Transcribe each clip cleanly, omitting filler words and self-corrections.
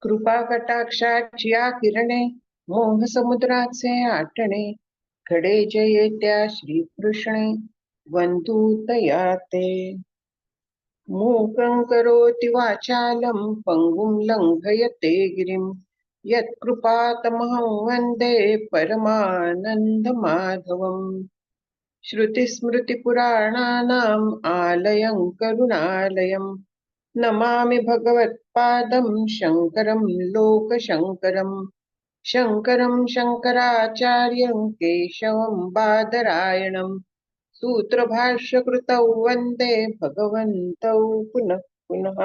कृपा कटाक्षाची या किरणे, मोह समुद्राचे आटणे, खडे जये त्या श्रीकृष्णे, वंदू तया ते. मूकं करोति वाचालं पंगुं लंघयते गिरिं, यत्कृपातमहं वन्दे परमानन्दमाधवम्. श्रुतिस्मृतिपुराणानाम् आलयं करुणालयं, नमामि भगवत्पादं शङ्करं लोकशङ्करम्. शङ्करं शङ्कराचार्यं केशवं बादरायणम्, सूत्रभाष्यकृतौ वन्दे भगवन्तौ पुनः पुनः.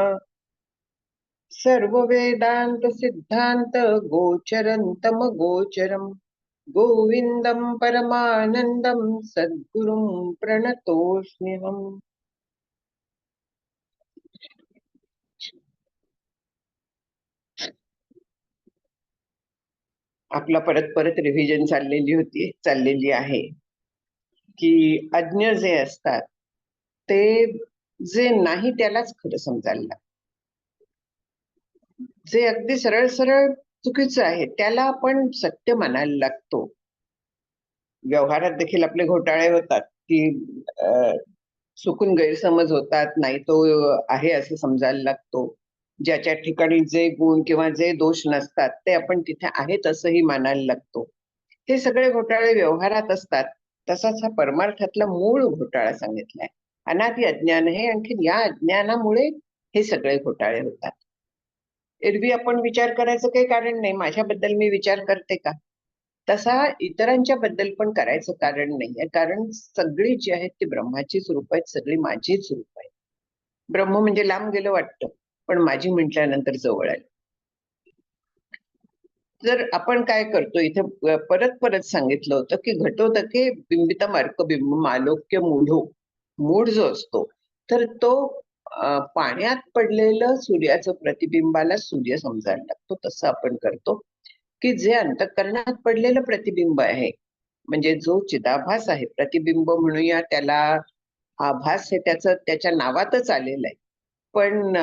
सर्ववेदान्तसिद्धान्त गोचरन्तमगोचरम्, गोविन्दं परमानन्दं सद्गुरुं प्रणतोऽस्म्यहम्. आपला परत परत रिव्हिजन चाललेली आहे की अज्ञ जे असतात ते जे नाही त्यालाच खरं समजायला लागतं. जे अगदी सरळ सरळ चुकीचं आहे त्याला आपण सत्य मानायला लागतो. व्यवहारात देखील आपले घोटाळे होतात की चुकून गैरसमज होतात, नाही तो आहे असं समजायला लागतो. ज्याच्या ठिकाणी जे गुण किंवा जे दोष नसतात ते आपण तिथे आहेत असंही मानायला लागतो. हे सगळे घोटाळे व्यवहारात असतात. तसाच हा परमार्थातला मूळ घोटाळा सांगितलाय. अनादि अज्ञान हे, आणखी या अज्ञानामुळे हे सगळे घोटाळे होतात. एरवी आपण विचार करायचं काही कारण नाही, माझ्याबद्दल मी विचार करते का, तसा इतरांच्या बद्दल पण करायचं कारण नाहीये. कारण सगळी जी आहेत ती ब्रह्माचीच रूप आहेत, सगळी माझीच रूप आहेत. ब्रह्म म्हणजे लांब गेलं वाटतं, पण माझी म्हटल्यानंतर जवळ आली. जर आपण काय करतो, इथे परत परत सांगितलं होतं की घटोदके बिंबित मार्कबिंब मालोक्य मूढो. मूढ जो असतो तर तो पाण्यात पडलेलं सूर्याचं प्रतिबिंबाला सूर्य समजायला लागतो. तसं आपण करतो की जे अंतःकरणात पडलेलं प्रतिबिंब आहे, म्हणजे जो चिदाभास आहे, प्रतिबिंब म्हणूया त्याला, आभास हे त्याच्या नावातच आलेलं आहे. पण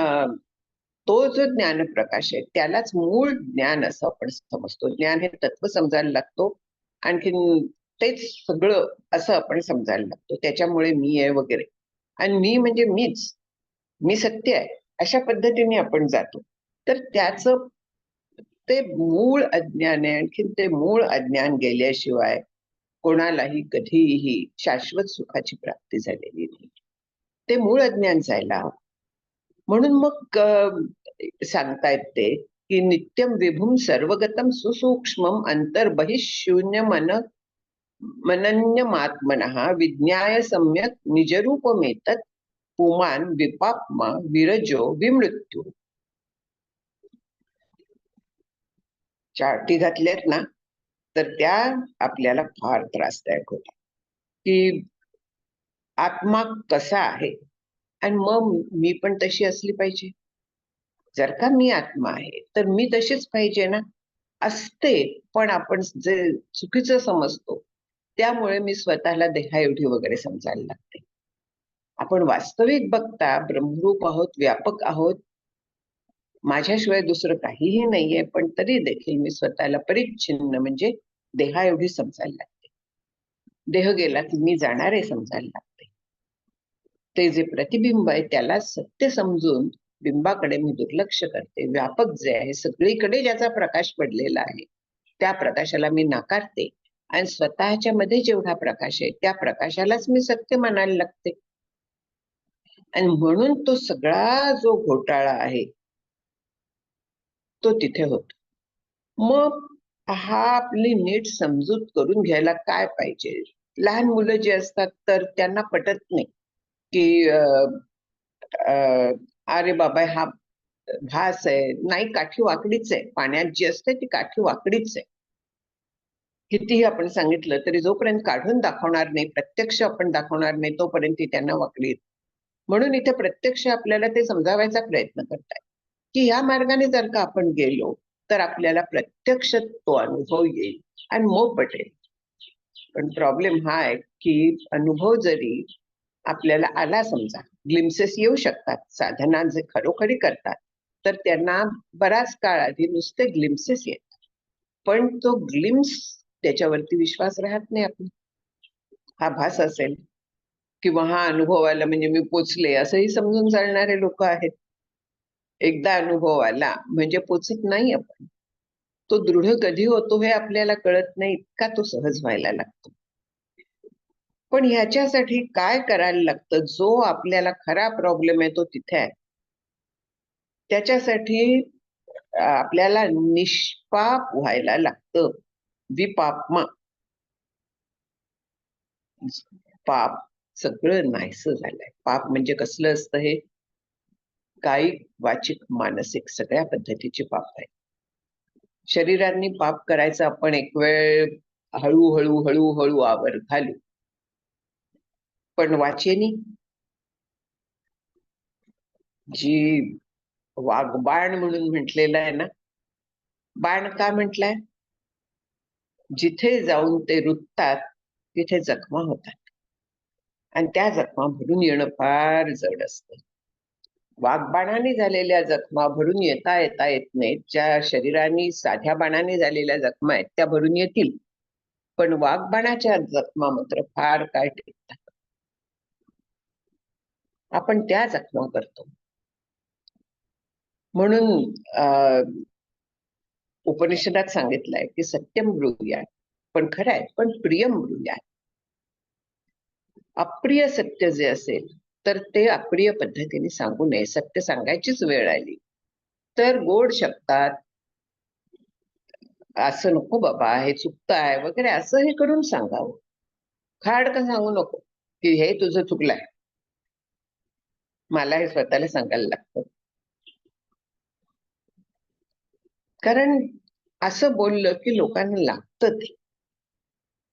तो जो ज्ञान प्रकाश आहे त्यालाच मूळ ज्ञान असं आपण समजतो. ज्ञान हे तत्व समजायला लागतो, आणखीन तेच सगळं असं आपण समजायला लागतो. त्याच्यामुळे मी आहे वगैरे, आणि मी म्हणजे मीच, मी सत्य आहे, अशा पद्धतीने आपण जातो. तर त्याचं ते मूळ अज्ञान आहे. आणखीन ते मूळ अज्ञान गेल्याशिवाय कोणालाही कधीही शाश्वत सुखाची प्राप्ती झालेली नाही. ते मूळ अज्ञान जायला हवं. म्हणून मग सांगतायत ते की नित्यम विभुम सर्वगतम सुसूक्ष्मम अंतर्बहिशून्य मनन्यमात्मनः विज्ञाय सम्यक निजरूपमेतत् पुमान विपाप्मा विरजो विमृत्यू. चार्टी घातल्यात ना, तर त्या आपल्याला फार त्रासदायक होतात की आत्मा कसा आहे आणि मग मी पण तशी असली पाहिजे. जर का मी आत्मा आहे तर मी तशीच पाहिजे ना, असते. पण आपण जे चुकीचं समजतो त्यामुळे मी स्वतःला देहाएवढी वगैरे समजायला लागते. आपण वास्तविक बघता ब्रह्मरूप आहोत, व्यापक आहोत, माझ्याशिवाय दुसरं काहीही नाहीये, पण तरी देखील मी स्वतःला परिच्छिन्न म्हणजे देहा एवढी समजायला लागते. देह गेला की मी जाणार आहे समजायला लागते. ते जे प्रतिबिंब आहे त्याला सत्य समजून बिंबाकडे मी दुर्लक्ष करते. व्यापक जे आहे, सगळीकडे ज्याचा प्रकाश पडलेला आहे त्या प्रकाशाला मी नाकारते आणि स्वतःच्या मध्ये जेवढा प्रकाश आहे त्या प्रकाशालाच मी सत्य मानायला लागते. आणि म्हणून तो सगळा जो घोटाळा आहे तो तिथे होतो. मग हा आपली नीट समजूत करून घ्यायला काय पाहिजे. लहान मुलं जे असतात तर त्यांना पटत नाही की अरे बाबा हा घास आहे, नाही काठी वाकडीच आहे, पाण्यात जी असते ती काठी वाकडीच आहे. कितीही आपण सांगितलं तरी जोपर्यंत काढून दाखवणार नाही, प्रत्यक्ष आपण दाखवणार नाही, तोपर्यंत ती त्यांना वाकडी येते. म्हणून इथे प्रत्यक्ष आपल्याला ते समजावायचा प्रयत्न करताय की या मार्गाने जर का आपण गेलो तर आपल्याला प्रत्यक्ष तो अनुभव येईल आणि मग पटेल. पण प्रॉब्लेम हा आहे की अनुभव जरी आपल्याला आला, समजा ग्लिम्सेस येऊ शकतात, साधना जे खरोखरी करतात तर त्यांना बराच काळ आधी नुसते ग्लिम्सेस येतात, पण तो ग्लिम्स त्याच्यावरती विश्वास राहत नाही आपला. हा भास असेल किंवा हा अनुभव आला म्हणजे मी पोचले असंही समजून चालणारे लोक आहेत. एकदा अनुभव आला म्हणजे पोचत नाही आपण. तो दृढ कधी होतो हे आपल्याला कळत नाही, इतका तो सहज व्हायला लागतो. पण ह्याच्यासाठी काय करायला लागतं, जो आपल्याला खरा प्रॉब्लेम आहे तो तिथे आहे. त्याच्यासाठी आपल्याला निष्पाप व्हायला लागतं. विपापमा, पाप सगळं नाहीसं झालंय. पाप म्हणजे कसलं असतं हे? कायिक, वाचिक, मानसिक सगळ्या पद्धतीचे पाप आहेत. शरीरांनी पाप करायचं आपण एक वेळ हळूहळू हळूहळू आवर घालू, पण वाचेनी जी वाघबाण म्हणून म्हटलेलं आहे ना, बाण का म्हटलंय? जिथे जाऊन ते रुततात तिथे जखमा होतात आणि त्या जखमा भरून येणं फार जड असतं. वाघबाणाने झालेल्या जखमा भरून येता येता येत नाहीत. ज्या शरीराने साध्या बाणाने झालेल्या जखमा आहेत त्या भरून येतील, पण वाघबाणाच्या जखमा मात्र फार काळ टिकतात. आपण त्या जखमा करतो. म्हणून उपनिषदात सांगितलंय की सत्यम ब्रूयात, पण खरं आहे, पण प्रियम ब्रूयात. अप्रिय सत्य जे असेल तर ते अप्रिय पद्धतीने सांगू नये. सत्य सांगायचीच वेळ आली तर गोड शब्दात असं नको बाबा, हे चुकतं आहे वगैरे असं हे करून सांगावं. खाडकं सांगू नको की हे तुझं चुकलंय. मला हे स्वतःला सांगायला लागतं. कारण असं बोललं की लोकांना लागतं ते.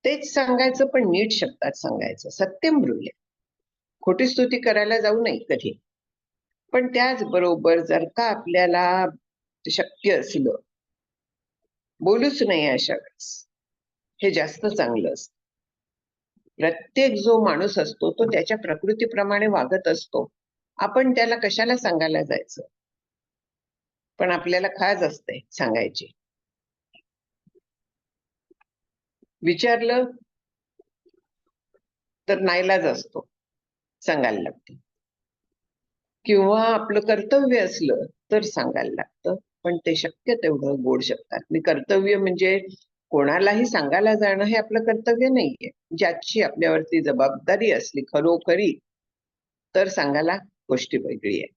तेच सांगायचं पण नीट शब्दात सांगायचं. सत्यम ब्रूया. खोटी स्तुती करायला जाऊ नये कधी. पण त्याचबरोबर जर का आपल्याला शक्य असलं, बोलूच नाही अशा वेळेस, हे जास्त चांगलं असतं. प्रत्येक जो माणूस असतो तो त्याच्या प्रकृतीप्रमाणे वागत असतो. आपण त्याला कशाला सांगायला जायचं? पण आपल्याला खाज असते सांगायची. विचारलं तर नाईलाज असतो, सांगायला लागतं. किंवा आपलं कर्तव्य असलं तर सांगायला लागतं, पण ते शक्य तेवढं गोड शब्दात. मी कर्तव्य म्हणजे कोणालाही सांगायला जाणं हे आपलं कर्तव्य नाहीये. ज्याची आपल्यावरती जबाबदारी असली खरोखरी तर सांगायला गोष्टी वेगळी आहे.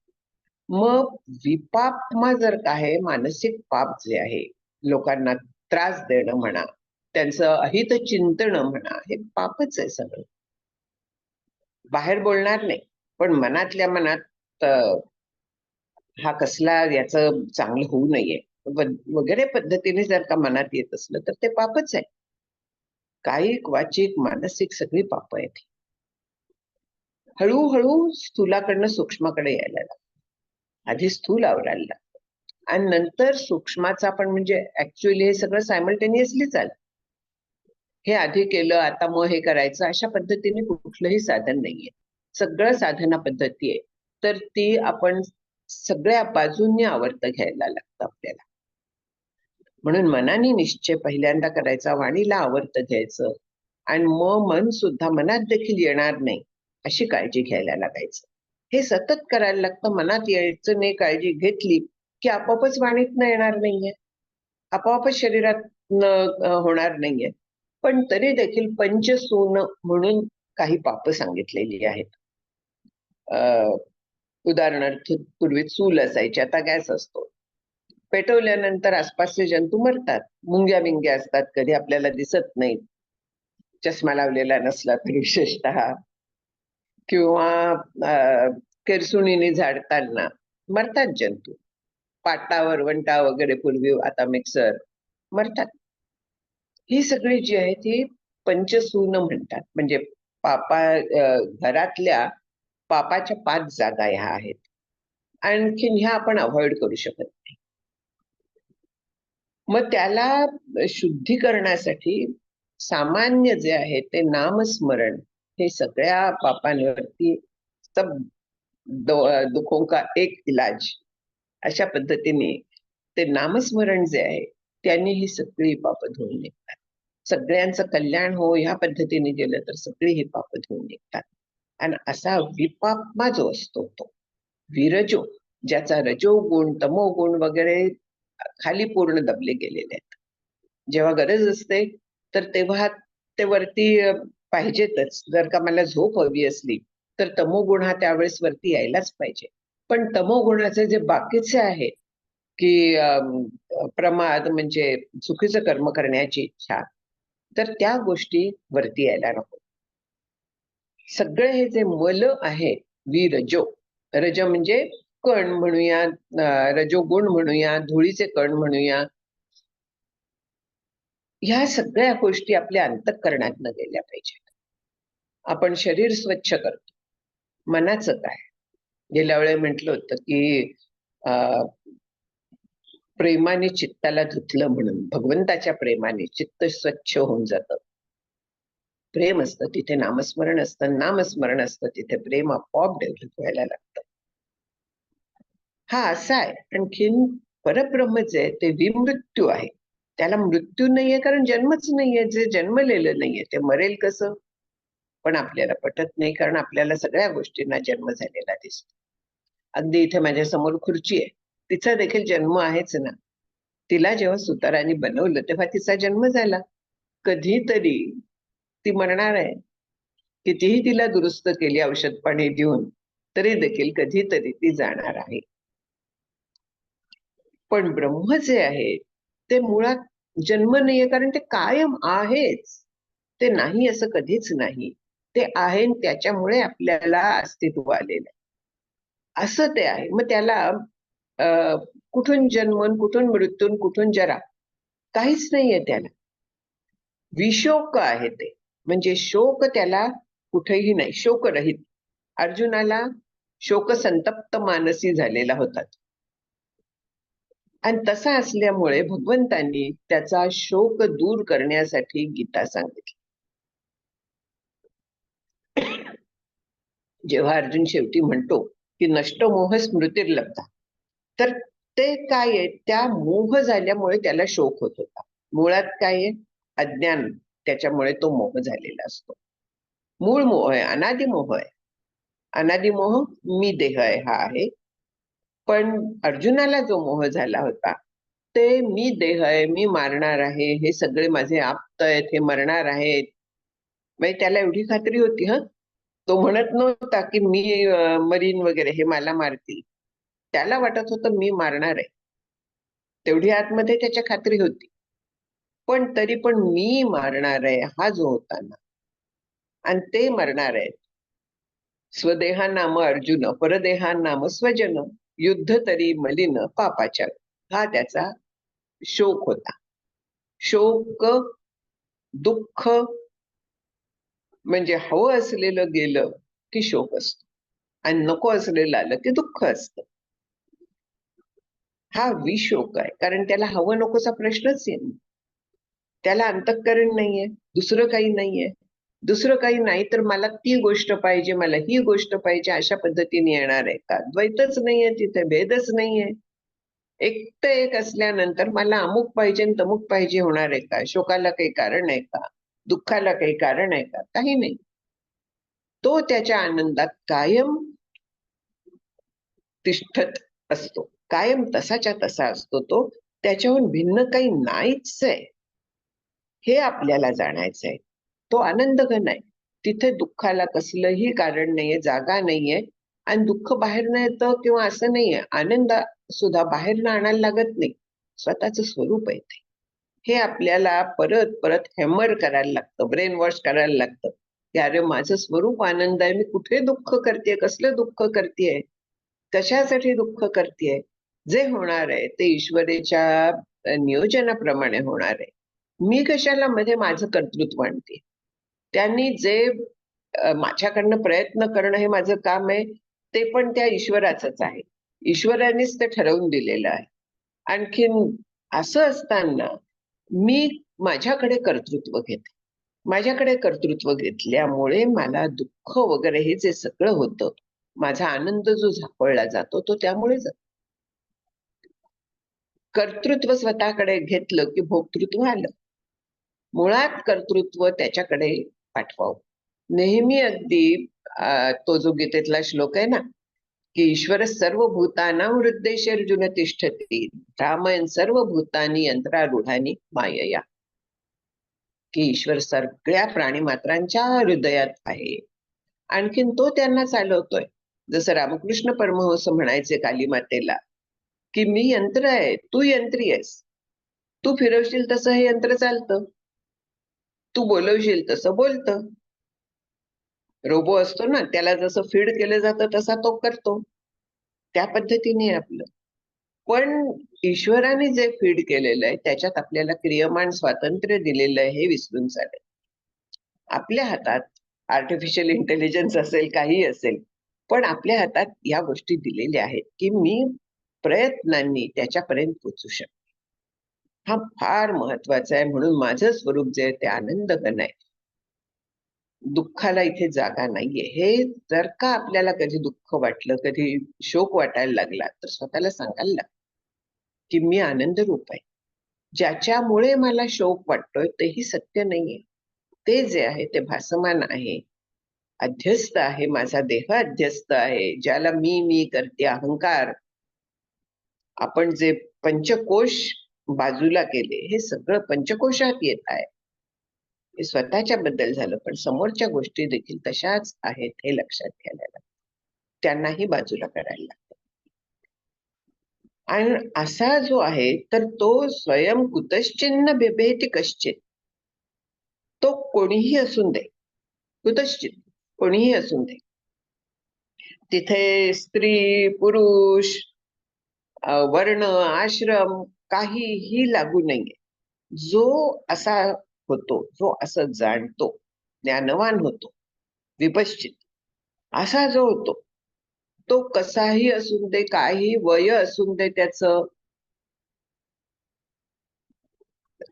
मग विपापमा जर का आहे, मानसिक पाप जे आहे, लोकांना त्रास देणं म्हणा, त्यांचं अहित चिंतन म्हणा, हे पापच आहे सगळं. बाहेर बोलणार नाही, पण मनातल्या मनात हा कसला याचं चांगलं होऊ नये वगैरे पद्धतीने जर का मनात येत असलं तर ते पापच आहे. कायिक, वाचिक, मानसिक सगळी पाप आहेत. हळूहळू स्थूलाकडनं सूक्ष्माकडे यायला लागतं. आधी स्थूल आवरायला लागतं आणि नंतर सूक्ष्माचा पण म्हणजे ऍक्च्युअली हे सगळं सायमल्टेनियसली चालतं. हे आधी केलं आता मग हे करायचं अशा पद्धतीने कुठलंही साधन नाहीये. सगळं साधना पद्धती आहे. तर ती आपण सगळ्या बाजूंनी आवर्त घ्यायला लागतं आपल्याला. म्हणून मनाने निश्चय पहिल्यांदा करायचा, वाणीला आवर्त घ्यायचं आणि मग मन सुद्धा मनात देखील येणार नाही अशी काळजी घ्यायला लागायचं. हे सतत करायला लागतं. मनात यायचं नाही काळजी घेतली की आपोआपच वाणीतनं येणार नाहीये, आपोआपच शरीरात होणार नाहीये. पण तरी देखील पंचसून म्हणून काही पाप सांगितलेली आहेत. उदाहरणार्थ पूर्वी चूल असायची, आता गॅस असतो. पेटवल्यानंतर आसपासचे जंतू मरतात. मुंग्या बिंग्या असतात, कधी आपल्याला दिसत नाहीत. चष्मा लावलेला नसला तर विशेषतः किंवा केरसुणीने झाडताना मरतात जंतू. पाटा, वरवंटा वगैरे पूर्वी, आता मिक्सर, मरतात. ही सगळी जी आहे ती पंचसून म्हणतात. म्हणजे घरातल्या पापाच्या 5 जागा ह्या आहेत. आणखीन ह्या आपण अव्हॉइड करू शकत नाही. मग त्याला शुद्धीकरणासाठी सामान्य जे आहे ते नामस्मरण हे सगळ्या पापांवरती सब दुखों का एक इलाज अशा पद्धतीने ते नामस्मरण जे आहे त्यांनी ही सगळी पापं धुवून निघतात. सगळ्यांचं कल्याण हो ह्या पद्धतीने गेलं तर सगळी ही पापं धुवून निघतात. आणि असा विपाप्मा जो असतो तो विरजो, ज्याचा रजोगुण तमोगुण वगैरे खाली पूर्ण दबले गेलेले आहेत. जेव्हा गरज असते तर तेव्हा ते वरती पाहिजेतच. जर का मला झोप हवी असली तर तमोगुण हा त्यावेळेस वरती यायलाच पाहिजे. पण तमोगुणाचे जे बाकीचे आहेत की प्रमाद म्हणजे चुकीचं कर्म करण्याची इच्छा, तर त्या गोष्टी वरती यायला नको. सगळे हे जे मल आहे विरजो, रज म्हणजे कण म्हणूया, रजोगुण म्हणूया, धुळीचे कण म्हणूया, ह्या सगळ्या गोष्टी आपल्या अंतःकरणातनं गेल्या पाहिजेत. आपण शरीर स्वच्छ करतो, मनाचं काय? गेल्या वेळी म्हटलं होतं की प्रेमाने चित्ताला धुतलं म्हणून, भगवंताच्या प्रेमाने चित्त स्वच्छ होऊन जातं. प्रेम असतं तिथे नामस्मरण असतं, नामस्मरण असतं तिथे प्रेम आपोआप डेव्हलप व्हायला लागतं. हा असा आहे. आणखीन परब्रह्म जे आहे ते विमृत्यू आहे. त्याला मृत्यू नाहीये कारण जन्मच नाहीये. जे जन्मलेलं नाहीये ते मरेल कसं? पण आपल्याला पटत नाही कारण आपल्याला सगळ्या गोष्टींना जन्म झालेला दिसतो. अगदी इथे माझ्या समोर खुर्ची आहे, तिचा देखील जन्म आहेच ना. तिला जेव्हा सुतारांनी बनवलं तेव्हा तिचा जन्म झाला. कधीतरी ती मरणार आहे. कितीही तिला दुरुस्त केली औषध पाणी देऊन तरी देखील कधीतरी ती जाणार आहे. पण ब्रह्म जे आहे ते मुळात जन्म नाहीये कारण ते कायम आहेच. ते नाही असं कधीच नाही. ते आहे आणि त्याच्यामुळे आपल्याला अस्तित्व आलेलं आहे. असं ते आहे. मग त्याला अ, कुठून जन्म, कुठून मृत्यू, कुठून जरा काहीच नाहीये त्याला. विशोक आहे ते. म्हणजे शोक त्याला कुठेही नाही. शोकरहित. अर्जुनाला शोकसंतप्त मानसी झालेला होता. आणि तसा असल्यामुळे भगवंतांनी त्याचा शोक दूर करण्यासाठी गीता सांगितली. जेव्हा अर्जुन शेवटी म्हणतो की नष्ट मोह स्मृतिर्लब्धा, तर ते काय आहे, त्या मोह झाल्यामुळे त्याला शोक होत होता. मुळात काय आहे, अज्ञान, त्याच्यामुळे तो मोह झालेला असतो. मूळ मोह आहे, अनादि मोह आहे. अनादि मोह मी देह आहे हा आहे. पण अर्जुनाला जो मोह झाला होता ते मी देह आहे, मी मारणार आहे, हे सगळे माझे आप्त आहेत, हे मरणार आहेत. म्हणजे त्याला एवढी खात्री होती हं. तो म्हणत नव्हता की मी मरीन वगैरे, हे मला मारतील. त्याला वाटत होतं मी मारणार आहे. तेवढी आतमध्ये त्याच्या खात्री होती. पण तरी पण मी मारणार आहे हा जो होता ना, आणि ते मरणार आहेत. स्वदेहा नाम अर्जुन, परदेहा नाम स्वजन, युद्ध तरी मलिन पापाच्या, हा त्याचा शोक होता. शोक, दुःख, म्हणजे हवं असलेलं गेलं की शोक असतो आणि नको असलेलं आलं की दुःख असतं. हा विशोक आहे कारण त्याला हवं नकोचा प्रश्नच येईल. त्याला अंतःकरण नाहीये, दुसरं काही नाहीये. दुसरं काही नाही तर मला ती गोष्ट पाहिजे, मला ही गोष्ट पाहिजे, अशा पद्धतीने येणार आहे का? द्वैतच नाहीये, तिथे भेदच नाहीये. एकटं एक असल्यानंतर मला अमुक पाहिजे आणि तमुक पाहिजे होणार आहे का? शोकाला काही कारण आहे का? दुःखाला काही कारण आहे का? काही नाही. तो त्याच्या आनंदात कायम तिष्ठत असतो. कायम तसाच्या तसा असतो तो. त्याच्याहून भिन्न काही नाहीच आहे. हे आपल्याला जाणायचंय. तो आनंद घन आहे. तिथे दुःखाला कसलंही कारण नाहीये, जागा नाहीये आणि दुःख बाहेरनं येतं किंवा असं नाहीये. आनंद सुद्धा बाहेरनं आणायला लागत नाही. स्वतःचं स्वरूप आहे ते. हे आपल्याला परत परत हॅमर करायला लागतं, ब्रेन वॉश करायला लागतं, की अरे माझं स्वरूप आनंद आहे, मी कुठे दुःख करतेय, कसलं दुःख करतेय, कशासाठी दुःख करतेय. जे होणार आहे ते ईश्वरेच्या नियोजनाप्रमाणे होणार आहे. मी कशाला मध्ये माझं कर्तृत्व आणते. त्यांनी जे माझ्याकडनं प्रयत्न करणं हे माझं काम आहे, ते पण त्या ईश्वराचंच आहे. ईश्वरानेच ते ठरवून दिलेलं आहे. आणखीन असं असताना मी माझ्याकडे कर्तृत्व घेते. माझ्याकडे कर्तृत्व घेतल्यामुळे मला दुःख वगैरे हे जे सगळं होतं, माझा आनंद जो झापळला जातो तो त्यामुळे जातो. कर्तृत्व स्वतःकडे घेतलं की भोक्तृत्व आलं. मुळात कर्तृत्व त्याच्याकडे पाठवावं. नेहमी अगदी तो जो गीतेतला श्लोक आहे ना, की ईश्वर सर्व भूतानां हृद्देशे अर्जुन तिष्ठती रामयन सर्व भूतानी यंत्रारूढानी मायया, की ईश्वर सगळ्या प्राणीमात्रांच्या हृदयात आहे. आणखीन तो त्यांना चालवतोय. जसं रामकृष्ण परमहंस म्हणायचे कालीमातेला, की मी यंत्र आहे, तू यंत्री आहेस. तू फिरवशील तसं हे यंत्र चालतं, तू बोलवशील तसं बोलतं. रोबो असतो ना, त्याला जसं फीड केलं जातं तसा तो करतो. त्या पद्धतीने आपलं. पण ईश्वराने जे फीड केलेलं आहे त्याच्यात आपल्याला क्रियमान स्वातंत्र्य दिलेलं आहे हे विसरून चालेल. आपल्या हातात आर्टिफिशियल इंटेलिजन्स असेल, काही असेल, पण आपल्या हातात या गोष्टी दिलेल्या आहेत, की मी प्रयत्नांनी त्याच्यापर्यंत पोहोचू शकते. हा फार महत्वाचा आहे. म्हणून माझं स्वरूप जे आहे ते आनंद घन आहे. दुःखाला इथे जागा नाहीये. हे जर का आपल्याला कधी दुःख वाटलं, कधी शोक वाटायला लागला, तर स्वतःला सांगायला लागतं, की मी आनंद रूप आहे. ज्याच्यामुळे मला शोक वाटतोय तेही सत्य नाहीये. ते जे आहे ते भासमान आहे, अध्यस्त आहे, माझा देह अध्यस्त आहे. ज्याला मी करते अहंकार, आपण जे पंचकोश बाजूला केले, हे सगळं पंचकोशात येत आहे. हे स्वतःच्या बद्दल झालं, पण समोरच्या गोष्टी देखील तशाच आहेत हे लक्षात घ्यायला लागतं. त्यांनाही बाजूला करायला लागतं. आणि असा जो आहे तर तो स्वयं कुतश्चिन्न बिभेति कश्चित. तो कोणीही असून दे, कुतश्चित कोणीही असून दे. तिथे स्त्री, पुरुष, वर्ण, आश्रम काहीही लागू नाहीये. जो असा होतो, जो असं जाणतो, ज्ञानवान होतो, विपश्चित असा जो होतो, तो कसाही असून दे, काही वय असून दे त्याचं.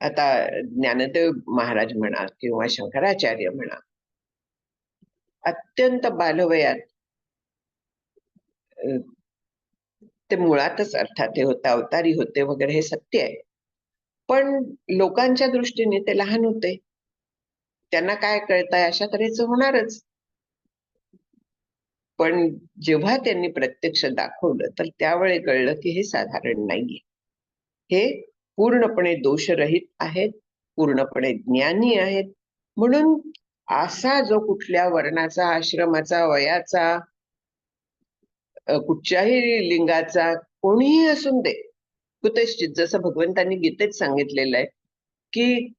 आता ज्ञानदेव महाराज म्हणा किंवा शंकराचार्य म्हणा, अत्यंत बालवयात ते मुळातच अर्थात हे होते, अवतारी होते वगैरे, हे सत्य आहे. पण लोकांच्या दृष्टीने ते लहान होते. त्यांना काय कळतंय, अशा तऱ्हेचं होणारच. पण जेव्हा त्यांनी प्रत्यक्ष दाखवलं तर त्यावेळी कळलं की हे साधारण नाहीये. हे पूर्णपणे दोषरहित आहेत, पूर्णपणे ज्ञानी आहेत. म्हणून असा जो कुठल्या वर्णाचा, आश्रमाचा, वयाचा, कुठच्याही लिंगाचा कोणीही असून दे, कुतश्चित, जसं भगवंतांनी गीतेत सांगितलेलं आहे, की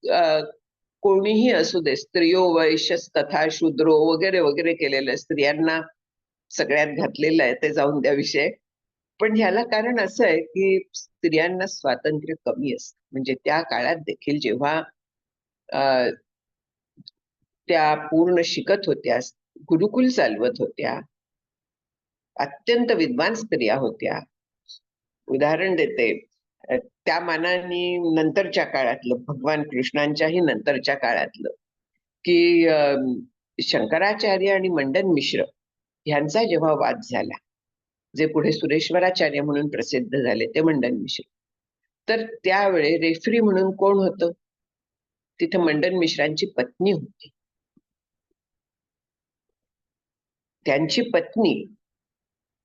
कोणीही असू दे, स्त्रियो वैश्यस्तथा शूद्रो वगैरे वगैरे केलेलं, स्त्रियांना सगळ्यात घातलेलं आहे, ते जाऊन द्या विषय. पण ह्याला कारण असं आहे की स्त्रियांना स्वातंत्र्य कमी असतं. म्हणजे त्या काळात देखील जेव्हा त्या पूर्ण शिकत होत्या, गुरुकुल चालवत होत्या, अत्यंत विद्वान स्त्रिया होत्या. उदाहरण देते, त्या मानाने नंतरच्या काळातलं, भगवान कृष्णांच्याही नंतरच्या काळातलं, की शंकराचार्य आणि मंडन मिश्र ह्यांचा जेव्हा वाद झाला, जे पुढे सुरेश्वराचार्य म्हणून प्रसिद्ध झाले, ते मंडन मिश्र. तर त्यावेळी रेफरी म्हणून कोण होतं? तिथे मंडन मिश्रांची पत्नी होती. त्यांची पत्नी